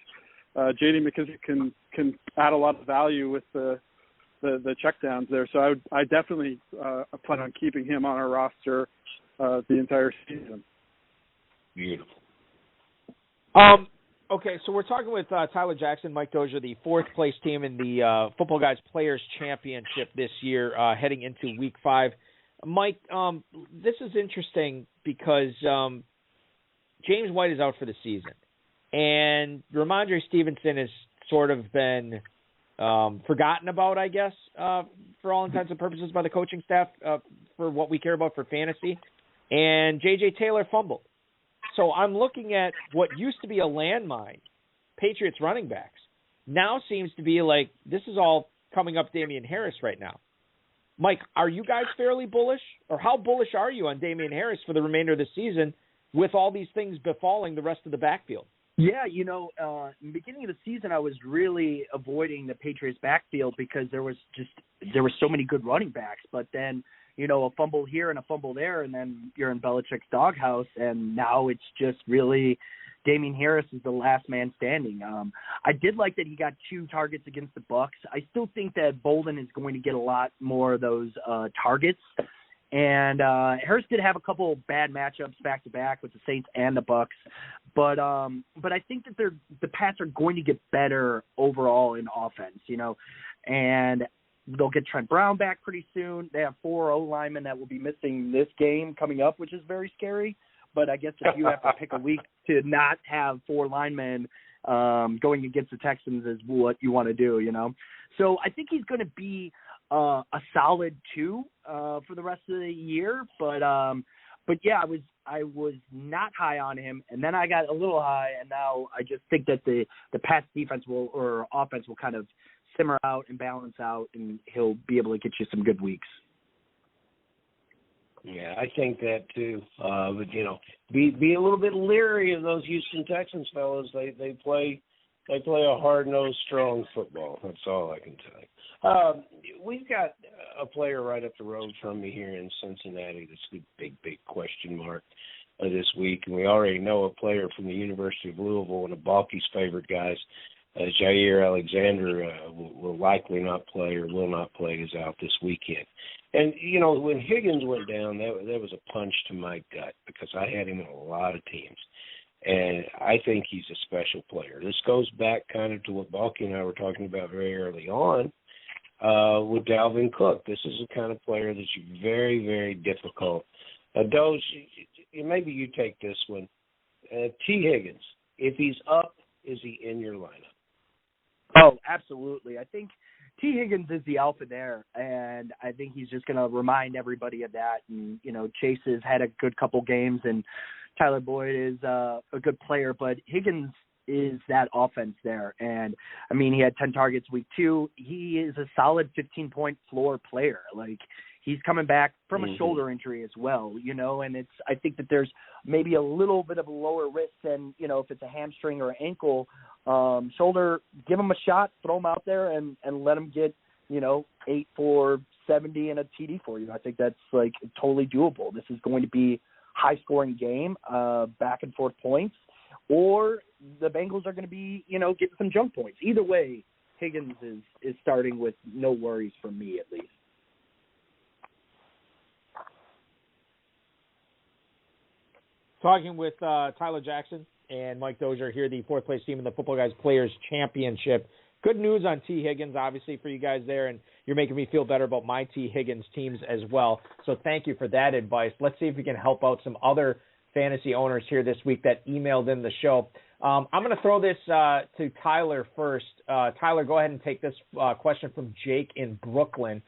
Speaker 3: J.D. McKissic can add a lot of value with the checkdowns there. So I definitely plan on keeping him on our roster the entire season.
Speaker 2: Beautiful.
Speaker 1: Okay, so we're talking with Tyler Jackson, Mike Dozier, the fourth place team in the Football Guys Players Championship this year, heading into Week 5. Mike, this is interesting because James White is out for the season, and Ramondre Stevenson has sort of been forgotten about, I guess, for all intents and purposes by the coaching staff for what we care about for fantasy. and J.J. Taylor fumbled. So I'm looking at what used to be a landmine, Patriots running backs, now seems to be like this is all coming up Damian Harris right now. Mike, are you guys fairly bullish, or how bullish are you on Damian Harris for the remainder of the season with all these things befalling the rest of the backfield?
Speaker 4: Yeah, in the beginning of the season, I was really avoiding the Patriots backfield because there were so many good running backs. But then, a fumble here and a fumble there, and then you're in Belichick's doghouse, and now it's just really Damian Harris is the last man standing. I did like that he got 2 targets against the Bucs. I still think that Bolden is going to get a lot more of those targets. And Harris did have a couple bad matchups back to back with the Saints and the Bucs, but I think that the Pats are going to get better overall in offense, and they'll get Trent Brown back pretty soon. They have 4 O-linemen that will be missing this game coming up, which is very scary. But I guess if you have to pick a week to not have 4 linemen going against the Texans is what you want to do, So I think he's going to be a solid 2 for the rest of the year. But yeah, I was not high on him, and then I got a little high, and now I just think that the Pats defense or offense will kind of simmer out and balance out, and he'll be able to get you some good weeks.
Speaker 2: Yeah, I think that too. But be a little bit leery of those Houston Texans fellas. They play a hard-nosed, strong football. That's all I can tell you. We've got a player right up the road from me here in Cincinnati. That's the big question mark this week, and we already know a player from the University of Louisville, one of Balky's favorite guys. Jair Alexander will likely not play or will not play. Is out this weekend. And, when Higgins went down, that was a punch to my gut because I had him in a lot of teams. And I think he's a special player. This goes back kind of to what Balky and I were talking about very early on with Dalvin Cook. This is the kind of player that's very, very difficult. Doge, maybe you take this one. T. Higgins, if he's up, is he in your lineup?
Speaker 4: Oh, absolutely. I think T. Higgins is the alpha there, and I think he's just going to remind everybody of that. And, Chase has had a good couple games, and Tyler Boyd is a good player, but Higgins is that offense there. And, he had 10 targets week 2. He is a solid 15-point floor player. He's coming back from a shoulder injury as well, and I think that there's maybe a little bit of a lower risk than, if it's a hamstring or ankle shoulder. Give him a shot, throw him out there and let him get, 8 for 70 and a TD for you. I think that's totally doable. This is going to be high scoring game, back and forth points, or the Bengals are going to be, getting some junk points. Either way, Higgins is starting with no worries for me at least.
Speaker 1: Talking with Tyler Jackson and Mike Dozier here, the 4th place team in the Football Guys Players Championship. Good news on T. Higgins, obviously, for you guys there, and you're making me feel better about my T. Higgins teams as well. So thank you for that advice. Let's see if we can help out some other fantasy owners here this week that emailed in the show. I'm going to throw this to Tyler first. Tyler, go ahead and take this question from Jake in Brooklyn.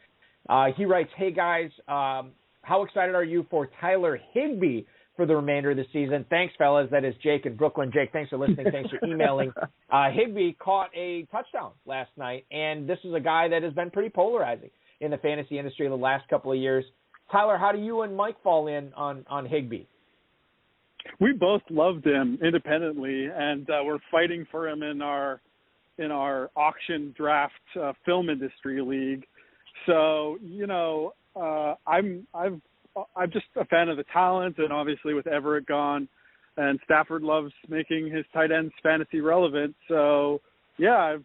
Speaker 1: He writes, hey, guys, how excited are you for Tyler Higbee for the remainder of the season? Thanks, fellas. That is Jake in Brooklyn. Jake, thanks for listening. Thanks for emailing. Higbee caught a touchdown last night, and this is a guy that has been pretty polarizing in the fantasy industry in the last couple of years. Tyler, how do you and Mike fall in on Higbee?
Speaker 3: We both loved him independently, and we're fighting for him in our auction draft film industry league. So, I'm just a fan of the talent, and obviously with Everett gone, and Stafford loves making his tight ends fantasy relevant. So, yeah,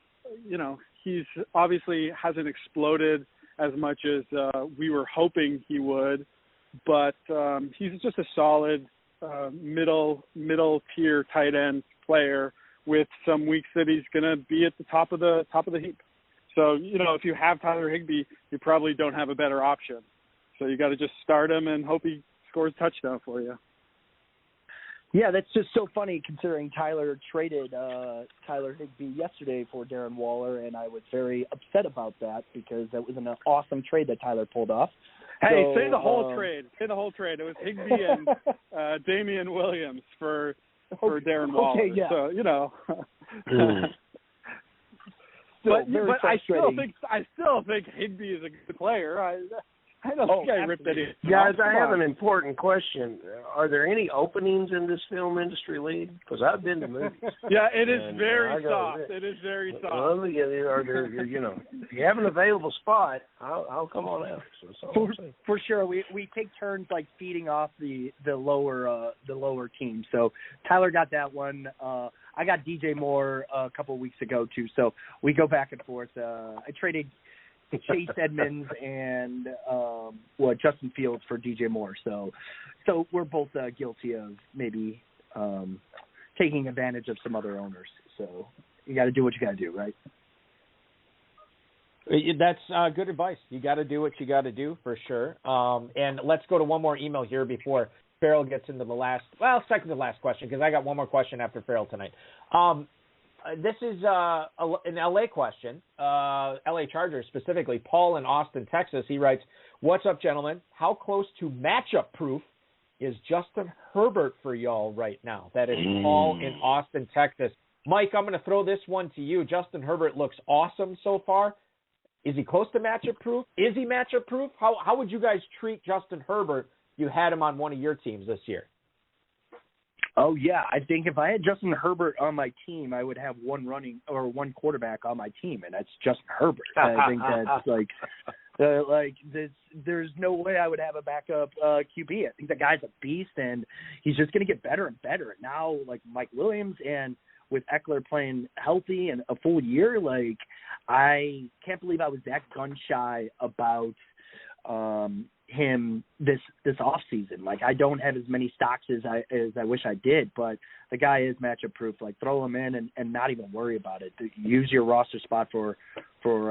Speaker 3: he's obviously hasn't exploded as much as we were hoping he would, but he's just a solid middle tier tight end player with some weeks that he's going to be at the top of the heap. So, if you have Tyler Higbee, you probably don't have a better option. So you got to just start him and hope he scores a touchdown for you.
Speaker 4: Yeah, that's just so funny considering Tyler traded Tyler Higbee yesterday for Darren Waller, and I was very upset about that because that was an awesome trade that Tyler pulled off.
Speaker 3: Hey,
Speaker 4: So,
Speaker 3: say the whole trade. Say the whole trade. It was Higbee and Damian Williams for Darren Waller.
Speaker 4: Okay, yeah.
Speaker 3: So, you know.
Speaker 4: Still
Speaker 3: but I still think Higbee is a good player. I don't think I ripped any.
Speaker 2: Guys, I have an important question. Are there any openings in this film industry league? Because I've been to movies.
Speaker 3: Yeah, it is very soft. It is very soft.
Speaker 2: Are there, you know, if you have an available spot, I'll come on out. So that's all I'm saying.
Speaker 4: For sure, we take turns like feeding off the lower team. So Tyler got that one. I got DJ Moore a couple of weeks ago too. So we go back and forth. I traded Chase Edmonds and Justin Fields for DJ Moore. So we're both guilty of maybe taking advantage of some other owners. So you got to do what you got to do, right?
Speaker 1: That's good advice. You got to do what you got to do for sure. And let's go to one more email here before Farrell gets into the second to last question, because I got one more question after Farrell tonight. This is an LA question, LA Chargers specifically. Paul in Austin, Texas, he writes, "What's up, gentlemen? How close to matchup proof is Justin Herbert for y'all right now?" That is Paul in Austin, Texas. Mike, I'm going to throw this one to you. Justin Herbert looks awesome so far. Is he close to matchup proof? Is he matchup proof? How would you guys treat Justin Herbert if you had him on one of your teams this year?
Speaker 4: Oh, yeah. I think if I had Justin Herbert on my team, I would have one quarterback on my team, and that's Justin Herbert. I think that's there's no way I would have a backup QB. I think the guy's a beast, and he's just going to get better and better. Now, like Mike Williams and with Eckler playing healthy and a full year, like I can't believe I was that gun shy about him this off season. Like I don't have as many stocks as I wish I did, but the guy is matchup proof. Like throw him in and not even worry about it. Use your roster spot for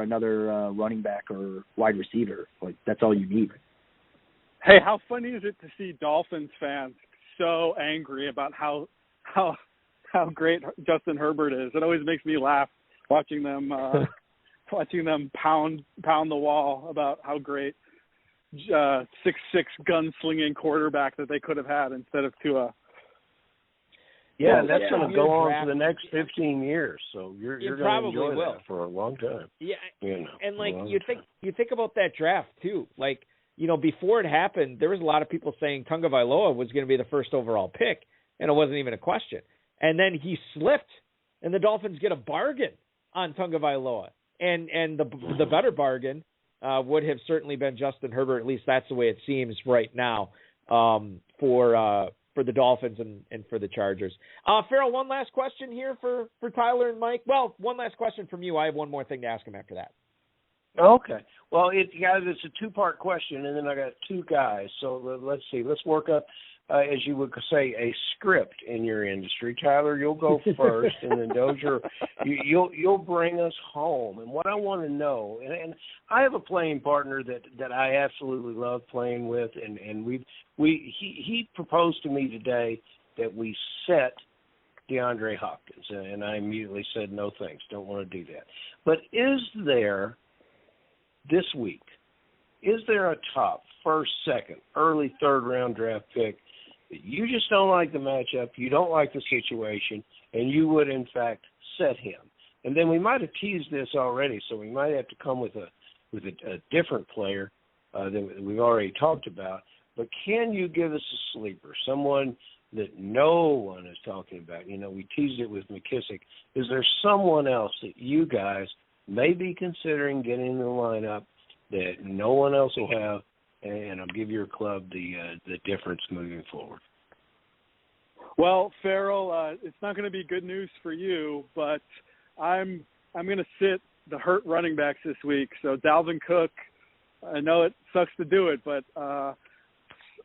Speaker 4: another running back or wide receiver. Like that's all you need.
Speaker 3: Hey, how funny is it to see Dolphins fans so angry about how great Justin Herbert is? It always makes me laugh watching them pound the wall about how great 6'6" gunslinging quarterback that they could have had instead of Tua.
Speaker 2: Yeah, that's going to go on for the next 15 years. So you're going to enjoy that for a long time.
Speaker 1: Yeah,
Speaker 2: you know,
Speaker 1: and like you think about that draft too. Like before it happened, there was a lot of people saying Tagovailoa was going to be the first overall pick, and it wasn't even a question. And then he slipped, and the Dolphins get a bargain on Tagovailoa, and the better bargain would have certainly been Justin Herbert. At least that's the way it seems right now for the Dolphins and for the Chargers. Farrell, one last question here for Tyler and Mike. Well, one last question from you. I have one more thing to ask him after that.
Speaker 2: Okay. Well, guys, it's a two-part question, and then I got two guys. So let's see. Let's work up, as you would say, a script in your industry. Tyler, you'll go first, and then Dozier, you'll bring us home. And what I want to know, and I have a playing partner that I absolutely love playing with, and he proposed to me today that we set DeAndre Hopkins, and I immediately said no thanks, don't want to do that. But is there this week, is there a top, first, second, early third-round draft pick that you just don't like the matchup, you don't like the situation, and you would, in fact, set him? And then we might have teased this already, so we might have to come with a different player than we've already talked about. But can you give us a sleeper, someone that no one is talking about? We teased it with McKissick. Is there someone else that you guys may be considering getting in the lineup that no one else will have, and I'll give your club the difference moving forward?
Speaker 3: Well, Farrell, it's not going to be good news for you, but I'm going to sit the hurt running backs this week. So Dalvin Cook, I know it sucks to do it, but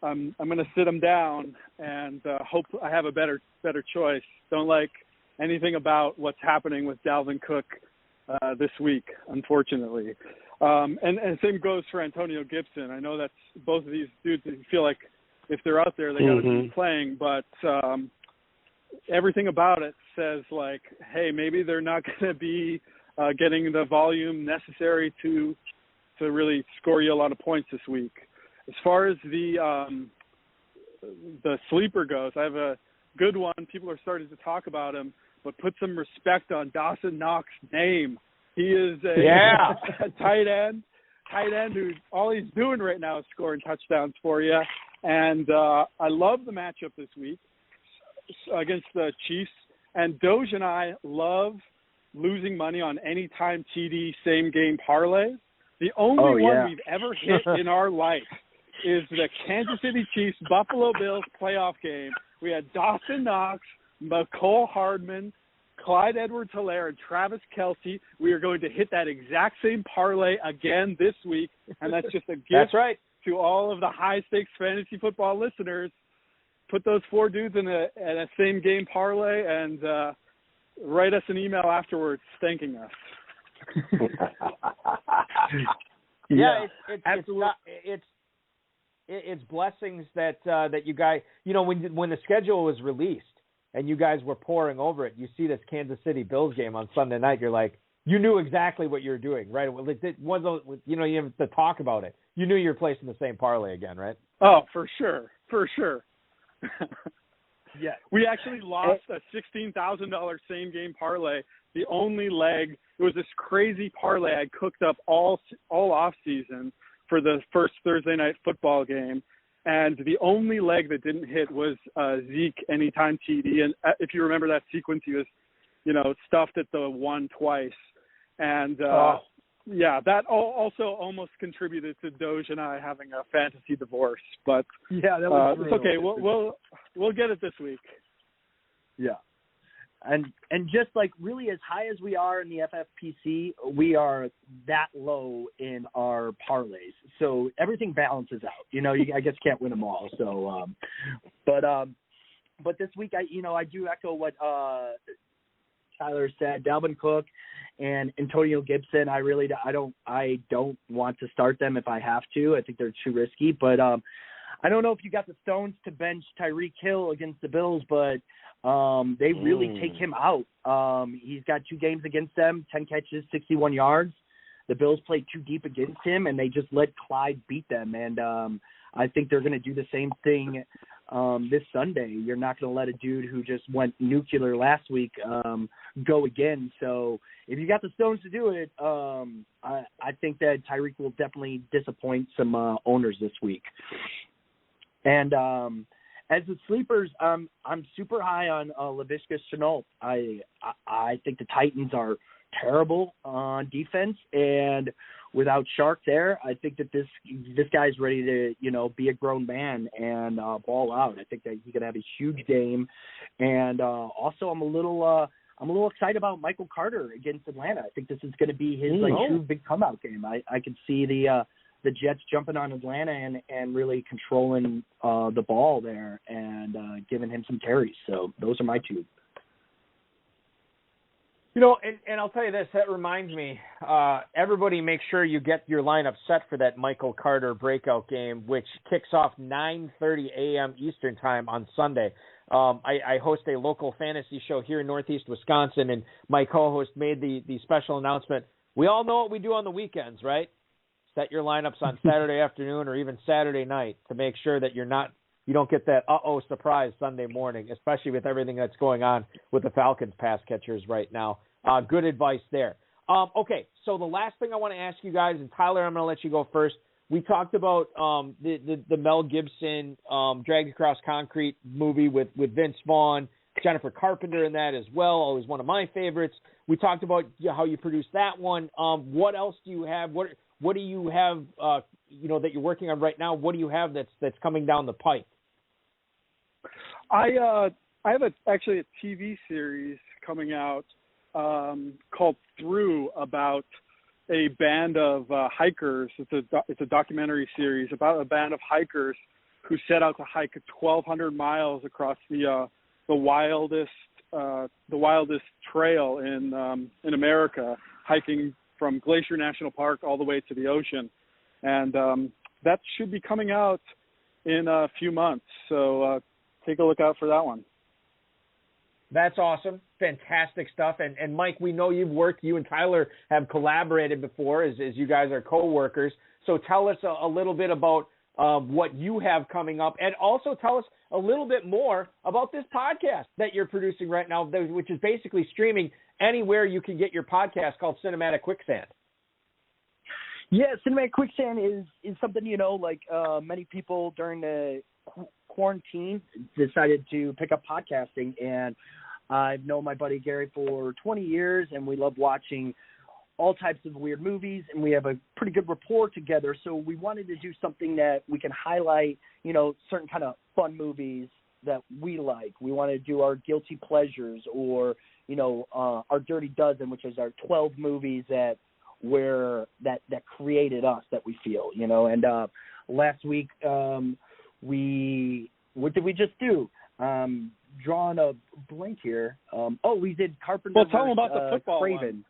Speaker 3: I'm going to sit him down and hope I have a better choice. Don't like anything about what's happening with Dalvin Cook this week, unfortunately. And same goes for Antonio Gibson. I know that's both of these dudes that you feel like if they're out there, they got to be playing, but everything about it says like, hey, maybe they're not going to be getting the volume necessary to really score you a lot of points this week. As far as the sleeper goes, I have a good one. People are starting to talk about him, but put some respect on Dawson Knox's name. He is a tight end who all he's doing right now is scoring touchdowns for you. And I love the matchup this week against the Chiefs. And Dozier and I love losing money on anytime TD same-game parlays. The only one we've ever hit in our life is the Kansas City Chiefs Buffalo Bills playoff game. We had Dawson Knox, McCole Hardman, Clyde Edwards-Helaire, and Travis Kelce. We are going to hit that exact same parlay again this week, and that's just a gift to all of the high-stakes fantasy football listeners. Put those four dudes in a same-game parlay and write us an email afterwards thanking us.
Speaker 1: It's blessings that you guys, when the schedule was released and you guys were pouring over it, you see this Kansas City Bills game on Sunday night, you're like, you knew exactly what you were doing, right? It wasn't, you have to talk about it. You knew you were placing the same parlay again, right?
Speaker 3: Oh, for sure.
Speaker 2: Yeah.
Speaker 3: We actually lost a $16,000 same-game parlay. The only leg, it was this crazy parlay I cooked up all off season for the first Thursday night football game, and the only leg that didn't hit was Zeke anytime TD. And if you remember that sequence, he was, stuffed at the one twice, and that also almost contributed to Doge and I having a fantasy divorce. But
Speaker 2: that was
Speaker 3: it's okay. We'll get it this week.
Speaker 4: Yeah. And just like really as high as we are in the FFPC, we are that low in our parlays. So everything balances out. You I guess can't win them all. So, but this week I do echo what Tyler said. Dalvin Cook and Antonio Gibson. I don't want to start them if I have to. I think they're too risky. But I don't know if you got the stones to bench Tyreek Hill against the Bills, but they really take him out. He's got 2 games against them, 10 catches, 61 yards. The Bills played too deep against him, and they just let Clyde beat them. And I think they're going to do the same thing this Sunday. You're not going to let a dude who just went nuclear last week go again. So if you got the stones to do it, I think that Tyreek will definitely disappoint some owners this week. And as the sleepers, I'm super high on Laviska Shenault. I think the Titans are terrible on defense, and without Shark there, I think that this guy's ready to be a grown man and ball out. I think that he could have a huge game, and also I'm a little excited about Michael Carter against Atlanta. I think this is going to be his true big come-out game. I can see the Jets jumping on Atlanta and really controlling the ball there and giving him some carries. So those are my two.
Speaker 1: And I'll tell you this, that reminds me, everybody make sure you get your lineup set for that Michael Carter breakout game, which kicks off 9:30 a.m. Eastern time on Sunday. I host a local fantasy show here in Northeast Wisconsin, and my co-host made the special announcement. We all know what we do on the weekends, right? Set your lineups on Saturday afternoon or even Saturday night to make sure that you don't get that surprise Sunday morning, especially with everything that's going on with the Falcons pass catchers right now. Good advice there. Okay, so the last thing I want to ask you guys, and Tyler, I'm going to let you go first. We talked about the Mel Gibson Dragged Across Concrete movie with Vince Vaughn, Jennifer Carpenter in that as well, always one of my favorites. We talked about how you produced that one. What else do you have? What do you have, that you're working on right now? What do you have that's coming down the pipe?
Speaker 3: I have actually a TV series coming out called Through about a band of hikers. It's a documentary series about a band of hikers who set out to hike 1,200 miles across the wildest trail in America, hiking from Glacier National Park all the way to the ocean. And that should be coming out in a few months. So take a look out for that one.
Speaker 1: That's awesome. Fantastic stuff. And Mike, we know you and Tyler have collaborated before as you guys are co-workers. So tell us a little bit about what you have coming up, and also tell us a little bit more about this podcast that you're producing right now, which is basically streaming anywhere you can get your podcast, called Cinematic Quicksand.
Speaker 4: Yeah, Cinematic Quicksand is something, many people during the quarantine decided to pick up podcasting, and I've known my buddy Gary for 20 years, and we love watching all types of weird movies, and we have a pretty good rapport together. So we wanted to do something that we can highlight, certain kind of fun movies that we like. We want to do our guilty pleasures, or, our Dirty Dozen, which is our 12 movies that created us, that we feel, And last week, what did we just do? Drawing a blank here. We did Carpenter.
Speaker 3: Well, tell them about the football
Speaker 4: Craven.
Speaker 3: one.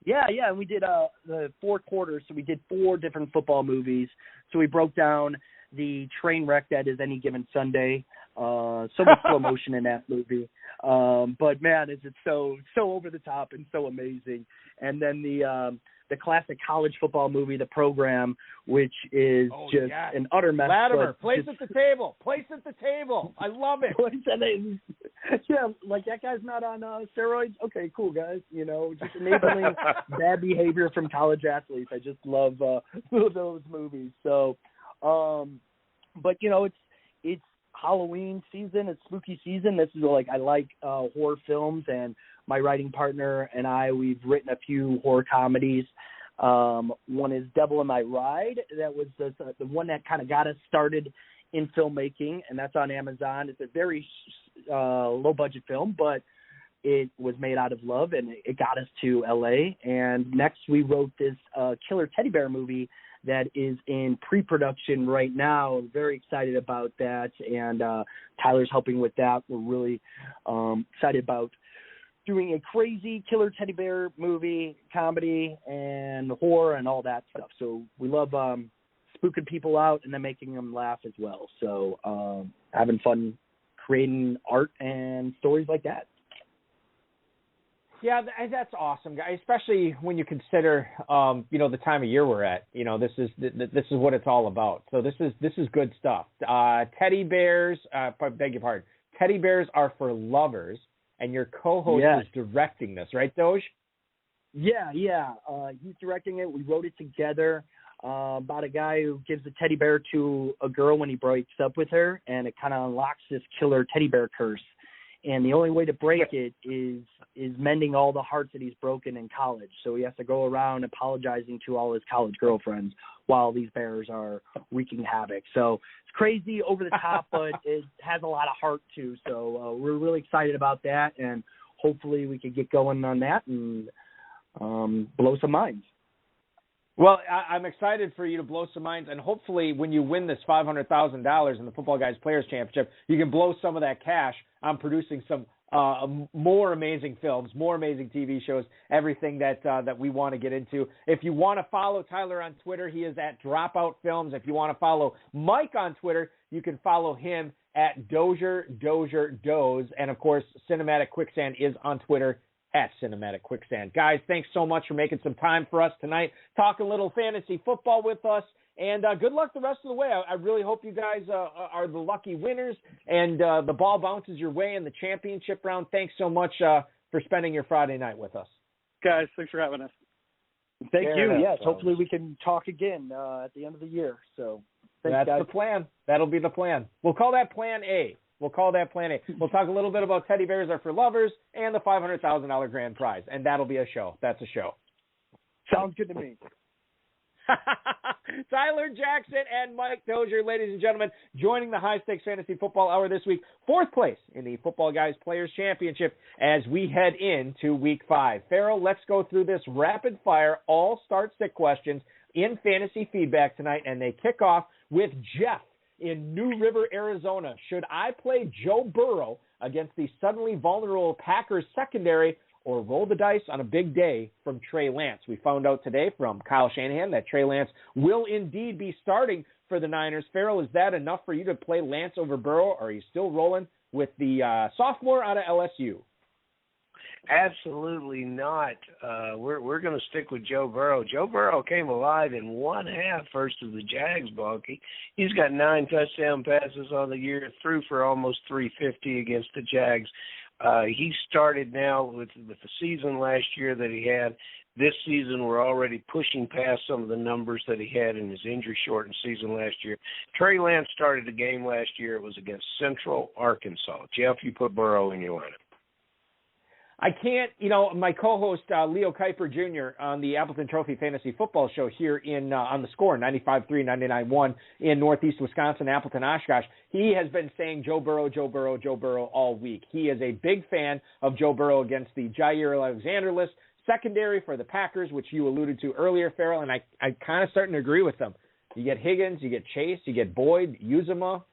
Speaker 4: Yeah, we did the 4 quarters, so we did 4 different football movies. So we broke down the train wreck that is Any Given Sunday. So much slow motion in that movie. But man, is it so over the top and so amazing. And then the classic college football movie, The Program, which is an utter mess.
Speaker 1: Latimer, place at the table. Place at the table. I love it.
Speaker 4: Yeah, like that guy's not on steroids. Okay, cool, guys. Just enabling bad behavior from college athletes. I just love those movies. So, but it's Halloween season. It's spooky season. This is I like horror films, and my writing partner and we've written a few horror comedies. One is Devil in My Ride. That was the one that kind of got us started in filmmaking, and that's on Amazon. It's a very low-budget film, but it was made out of love, and it got us to L.A. And next we wrote this killer teddy bear movie that is in pre-production right now. I'm very excited about that, and Tyler's helping with that. We're really excited about doing a crazy killer teddy bear movie, comedy, and horror and all that stuff. So we love spooking people out and then making them laugh as well. So having fun creating art and stories like that.
Speaker 1: Yeah, that's awesome, guys. Especially when you consider, the time of year we're at. This is what it's all about. So this is good stuff. Teddy bears. Beg your pardon. Teddy bears are for lovers, and your co-host is directing this, right, Doge?
Speaker 4: Yeah. He's directing it. We wrote it together about a guy who gives a teddy bear to a girl when he breaks up with her, and it kind of unlocks this killer teddy bear curse. And the only way to break it is mending all the hearts that he's broken in college. So he has to go around apologizing to all his college girlfriends while these bears are wreaking havoc. So it's crazy, over the top, but it has a lot of heart too. So we're really excited about that, and hopefully we could get going on that and blow some minds.
Speaker 1: Well, I'm excited for you to blow some minds, and hopefully when you win this $500,000 in the Football Guys Players Championship, you can blow some of that cash on producing some more amazing films, more amazing TV shows, everything that we want to get into. If you want to follow Tyler on Twitter, he is at Dropout Films. If you want to follow Mike on Twitter, you can follow him at Dozier, Doze. And, of course, Cinematic Quicksand is on Twitter at Cinematic Quicksand. Guys, thanks so much for making some time for us tonight, talking a little fantasy football with us, and good luck the rest of the way. I really hope you guys are the lucky winners, and the ball bounces your way in the championship round. Thanks so much for spending your Friday night with us.
Speaker 3: Guys, thanks for having us.
Speaker 4: Thank you. Yes, hopefully we can talk again at the end of the year. So thanks,
Speaker 1: that's
Speaker 4: guys.
Speaker 1: the plan. That'll be the plan. We'll call that Plan A. We'll We'll talk a little bit about Teddy Bears Are for Lovers and the $500,000 grand prize, and that'll be a show. That's a show.
Speaker 4: Sounds good to me.
Speaker 1: Tyler Jackson and Mike Dozier, ladies and gentlemen, joining the High Stakes Fantasy Football Hour this week. 4th place in the Football Guys Players Championship as we head into Week 5. Farrell, let's go through this rapid-fire all-start-stick questions in fantasy feedback tonight, and they kick off with Jeff in New River, Arizona. Should I play Joe Burrow against the suddenly vulnerable Packers secondary, or roll the dice on a big day from Trey Lance? We found out today from Kyle Shanahan that Trey Lance will indeed be starting for the Niners. Farrell, is that enough for you to play Lance over Burrow, or are you still rolling with the sophomore out of LSU?
Speaker 2: Absolutely not. We're going to stick with Joe Burrow. Joe Burrow came alive in one half versus the Jags, Balky. He's got 9 touchdown passes on the year, threw for almost 350 against the Jags. He started now with the season last year that he had. This season, we're already pushing past some of the numbers that he had in his injury-shortened season last year. Trey Lance started the game last year. It was against Central Arkansas. Jeff, you put Burrow in your lineup.
Speaker 1: I can't, my co-host Leo Kuiper Jr. on the Appleton Trophy Fantasy Football Show here on the Score, 95.3, 99.1 in Northeast Wisconsin, Appleton, Oshkosh. He has been saying Joe Burrow, Joe Burrow, Joe Burrow all week. He is a big fan of Joe Burrow against the Jair Alexander-less secondary for the Packers, which you alluded to earlier, Farrell, and I kind of starting to agree with them. You get Higgins, you get Chase, you get Boyd, Uzomah,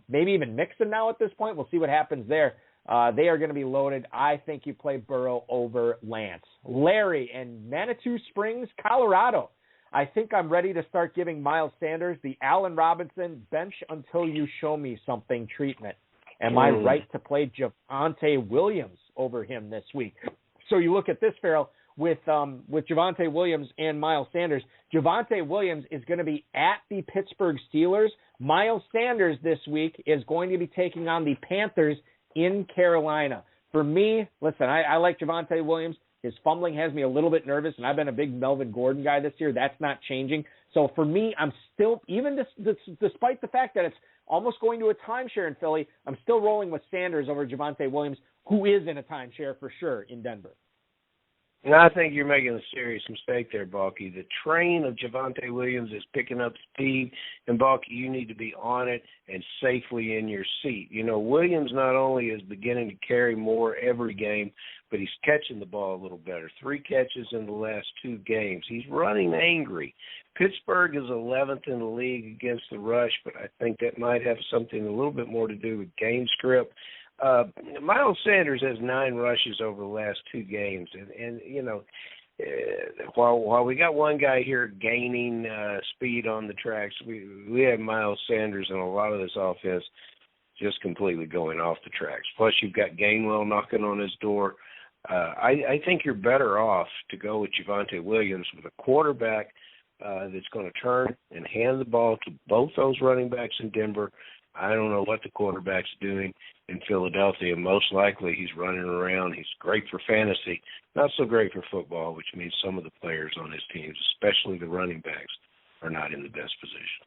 Speaker 1: maybe even Mixon now at this point. We'll see what happens there. They are going to be loaded. I think you play Burrow over Lance. Larry in Manitou Springs, Colorado. I think I'm ready to start giving Miles Sanders the Allen Robinson bench until you show me something treatment. Am I right to play Javonte Williams over him this week? So you look at this, Farrell, with Javonte Williams and Miles Sanders. Javonte Williams is going to be at the Pittsburgh Steelers. Miles Sanders this week is going to be taking on the Panthers in Carolina. For me, listen, I like Javonte Williams. His fumbling has me a little bit nervous, and I've been a big Melvin Gordon guy this year. That's not changing. So for me, I'm still, even despite the fact that it's almost going to a timeshare in Philly, I'm still rolling with Sanders over Javonte Williams, who is in a timeshare for sure in Denver.
Speaker 2: And I think you're making a serious mistake there, Balky. The train of Javonte Williams is picking up speed, and, Balky, you need to be on it and safely in your seat. Williams not only is beginning to carry more every game, but he's catching the ball a little better. 3 catches in the last 2 games. He's running angry. Pittsburgh is 11th in the league against the rush, but I think that might have something a little bit more to do with game script. Miles Sanders has 9 rushes over the last 2 games, and while we got one guy here gaining speed on the tracks, we have Miles Sanders and a lot of this offense just completely going off the tracks. Plus, you've got Gainwell knocking on his door. I think you're better off to go with Javonte Williams with a quarterback that's going to turn and hand the ball to both those running backs in Denver. I don't know what the quarterback's doing in Philadelphia. Most likely he's running around. He's great for fantasy, not so great for football, which means some of the players on his teams, especially the running backs, are not in the best position.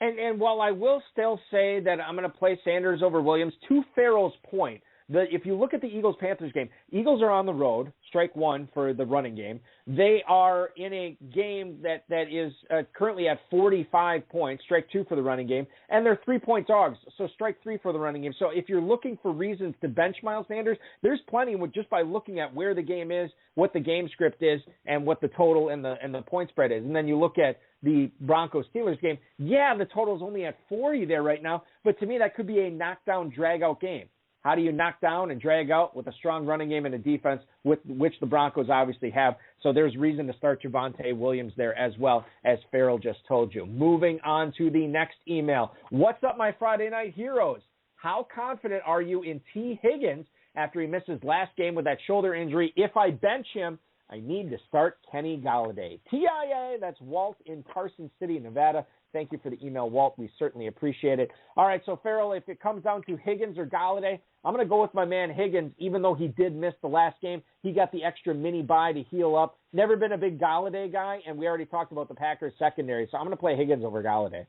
Speaker 1: And while I will still say that I'm going to play Sanders over Williams, to Farrell's point, if you look at the Eagles-Panthers game, Eagles are on the road, strike 1 for the running game. They are in a game that is currently at 45 points, strike 2 for the running game, and they're 3-point dogs, so strike 3 for the running game. So if you're looking for reasons to bench Miles Sanders, there's plenty just by looking at where the game is, what the game script is, and what the total and the point spread is. And then you look at the Broncos-Steelers game, the total's only at 40 there right now, but to me that could be a knockdown, drag-out game. How do you knock down and drag out with a strong running game and a defense, with which the Broncos obviously have? So there's reason to start Javonte Williams there as well, as Farrell just told you. Moving on to the next email. What's up, my Friday night heroes? How confident are you in T. Higgins after he missed his last game with that shoulder injury? If I bench him, I need to start Kenny Golladay. TIA, that's Walt in Carson City, Nevada. Thank you for the email, Walt. We certainly appreciate it. All right, so Farrell, if it comes down to Higgins or Golladay, I'm going to go with my man Higgins. Even though he did miss the last game, he got the extra mini bye to heal up. Never been a big Golladay guy, and we already talked about the Packers secondary, so I'm going to play Higgins over Golladay.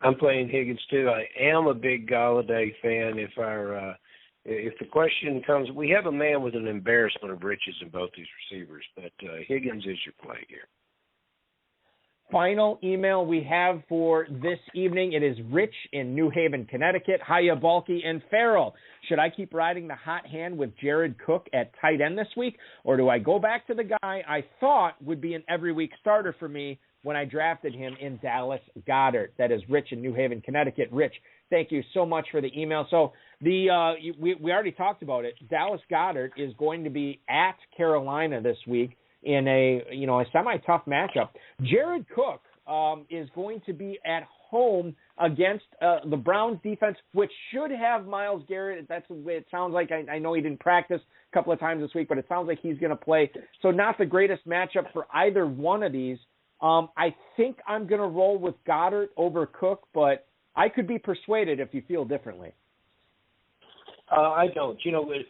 Speaker 2: I'm playing Higgins too. I am a big Golladay fan. If the question comes, we have a man with an embarrassment of riches in both these receivers, but Higgins is your play here.
Speaker 1: Final email we have for this evening. It is Rich in New Haven, Connecticut. Hiya, Balky and Farrell. Should I keep riding the hot hand with Jared Cook at tight end this week, or do I go back to the guy I thought would be an every-week starter for me when I drafted him in Dallas Goedert? That is Rich in New Haven, Connecticut. Rich, thank you so much for the email. So we already talked about it. Dallas Goedert is going to be at Carolina this week in a semi-tough matchup. Jared Cook is going to be at home against the Browns defense, which should have Myles Garrett. That's the way it sounds like. I know he didn't practice a couple of times this week, but it sounds like he's going to play. So not the greatest matchup for either one of these. I think I'm going to roll with Goddard over Cook, but I could be persuaded if you feel differently.
Speaker 2: I don't.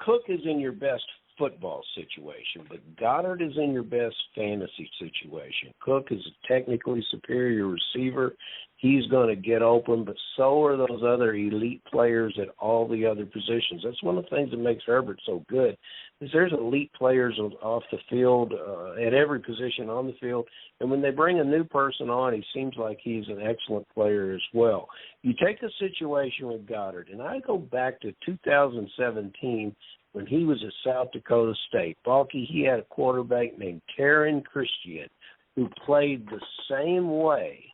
Speaker 2: Cook is in your best football situation, but Goddard is in your best fantasy situation. Cook is a technically superior receiver. He's going to get open, but so are those other elite players at all the other positions. That's one of the things that makes Herbert so good, is there's elite players off the field at every position on the field, and when they bring a new person on, he seems like he's an excellent player as well. You take a situation with Goddard, and I go back to 2017 when he was at South Dakota State. Balky, he had a quarterback named Taron Christian who played the same way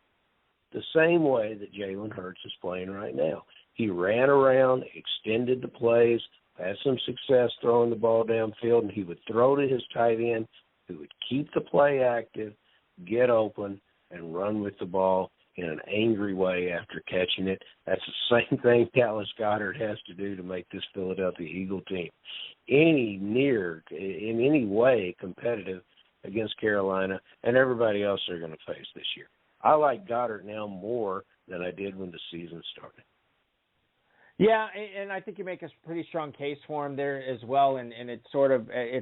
Speaker 2: that Jalen Hurts is playing right now. He ran around, extended the plays, had some success throwing the ball downfield, and he would throw to his tight end, who would keep the play active, get open, and run with the ball in an angry way after catching it. That's the same thing Dallas Goedert has to do to make this Philadelphia Eagle team in any way competitive against Carolina and everybody else they're going to face this year. I like Goddard now more than I did when the season started.
Speaker 1: Yeah, and I think you make a pretty strong case for him there as well, and it's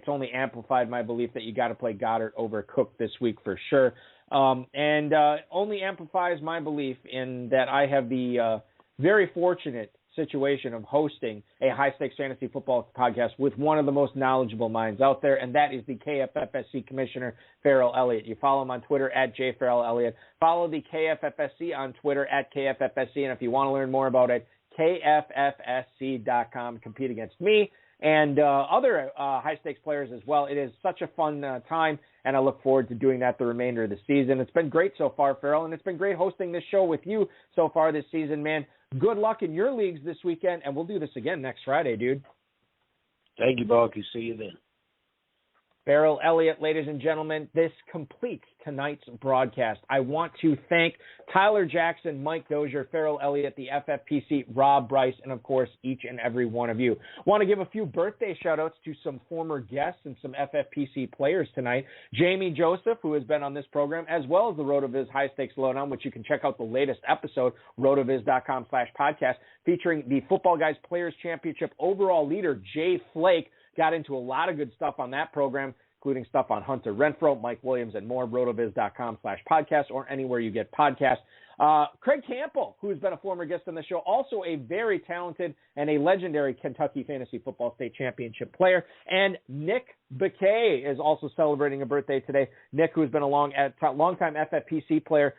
Speaker 1: only amplified my belief that you got to play Goddard over Cook this week for sure, and only amplifies my belief in that I have the very fortunate situation of hosting a high-stakes fantasy football podcast with one of the most knowledgeable minds out there, and that is the KFFSC Commissioner, Farrell Elliott. You follow him on Twitter at JFarrellElliott. Follow the KFFSC on Twitter at KFFSC, and if you want to learn more about it, KFFSC.com. Compete against me and other high-stakes players as well. It is such a fun time, and I look forward to doing that the remainder of the season. It's been great so far, Farrell, and it's been great hosting this show with you so far this season, man. Good luck in your leagues this weekend, and we'll do this again next Friday, dude.
Speaker 2: Thank you, Balky. See you then.
Speaker 1: Farrell Elliott, ladies and gentlemen, this completes tonight's broadcast. I want to thank Tyler Jackson, Mike Dozier, Farrell Elliott, the FFPC, Rob Bryce, and, of course, each and every one of you. Want to give a few birthday shout-outs to some former guests and some FFPC players tonight. Jamie Joseph, who has been on this program, as well as the RotoViz High Stakes Lowdown, which you can check out the latest episode, rotoviz.com/podcast, featuring the Football Guys Players Championship overall leader, Jay Flake. Got into a lot of good stuff on that program, including stuff on Hunter Renfro, Mike Williams, and more, rotoviz.com/podcast or anywhere you get podcasts. Craig Campbell, who's been a former guest on the show, also a very talented and a legendary Kentucky Fantasy Football State Championship player. And Nick Bakay is also celebrating a birthday today. Nick, who's been a longtime FFPC player,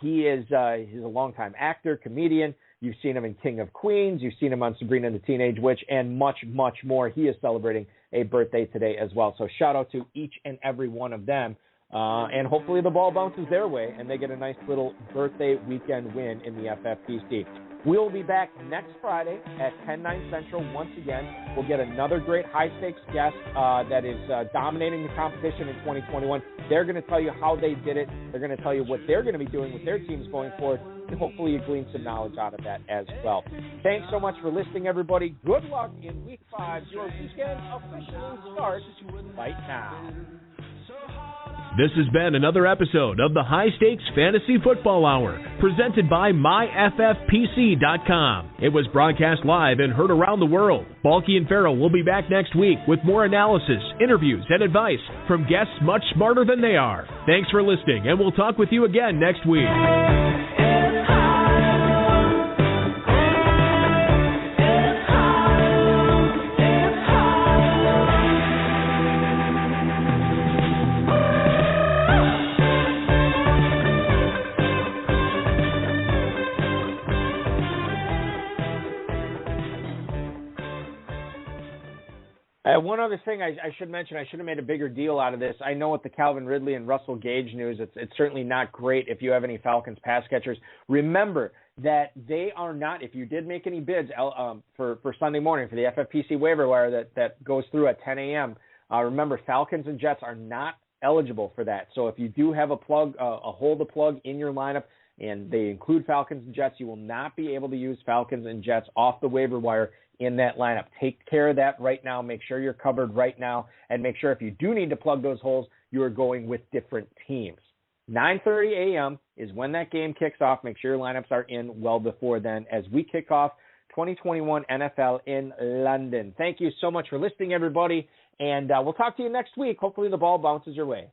Speaker 1: he's a longtime actor, comedian. You've seen him in King of Queens. You've seen him on Sabrina the Teenage Witch, and much, much more. He is celebrating a birthday today as well. So shout out to each and every one of them. And hopefully the ball bounces their way and they get a nice little birthday weekend win in the FFPC. We'll be back next Friday at 10/9 Central once again. We'll get another great high-stakes guest that is dominating the competition in 2021. They're going to tell you how they did it. They're going to tell you what they're going to be doing with their teams going forward. And hopefully you glean some knowledge out of that as well. Thanks so much for listening, everybody. Good luck in Week 5. Your weekend officially starts right now.
Speaker 5: This has been another episode of the High Stakes Fantasy Football Hour, presented by MyFFPC.com. It was broadcast live and heard around the world. Balky and Farrell will be back next week with more analysis, interviews, and advice from guests much smarter than they are. Thanks for listening, and we'll talk with you again next week.
Speaker 1: One other thing I should mention, I should have made a bigger deal out of this. I know with the Calvin Ridley and Russell Gage news, it's certainly not great if you have any Falcons pass catchers. Remember that they are not, if you did make any bids for Sunday morning for the FFPC waiver wire that goes through at 10 a.m., remember Falcons and Jets are not eligible for that. So if you do have a hole to plug in your lineup, and they include Falcons and Jets. You will not be able to use Falcons and Jets off the waiver wire in that lineup. Take care of that right now. Make sure you're covered right now, and make sure if you do need to plug those holes, you are going with different teams. 9:30 a.m. is when that game kicks off. Make sure your lineups are in well before then as we kick off 2021 NFL in London. Thank you so much for listening, everybody, and we'll talk to you next week. Hopefully the ball bounces your way.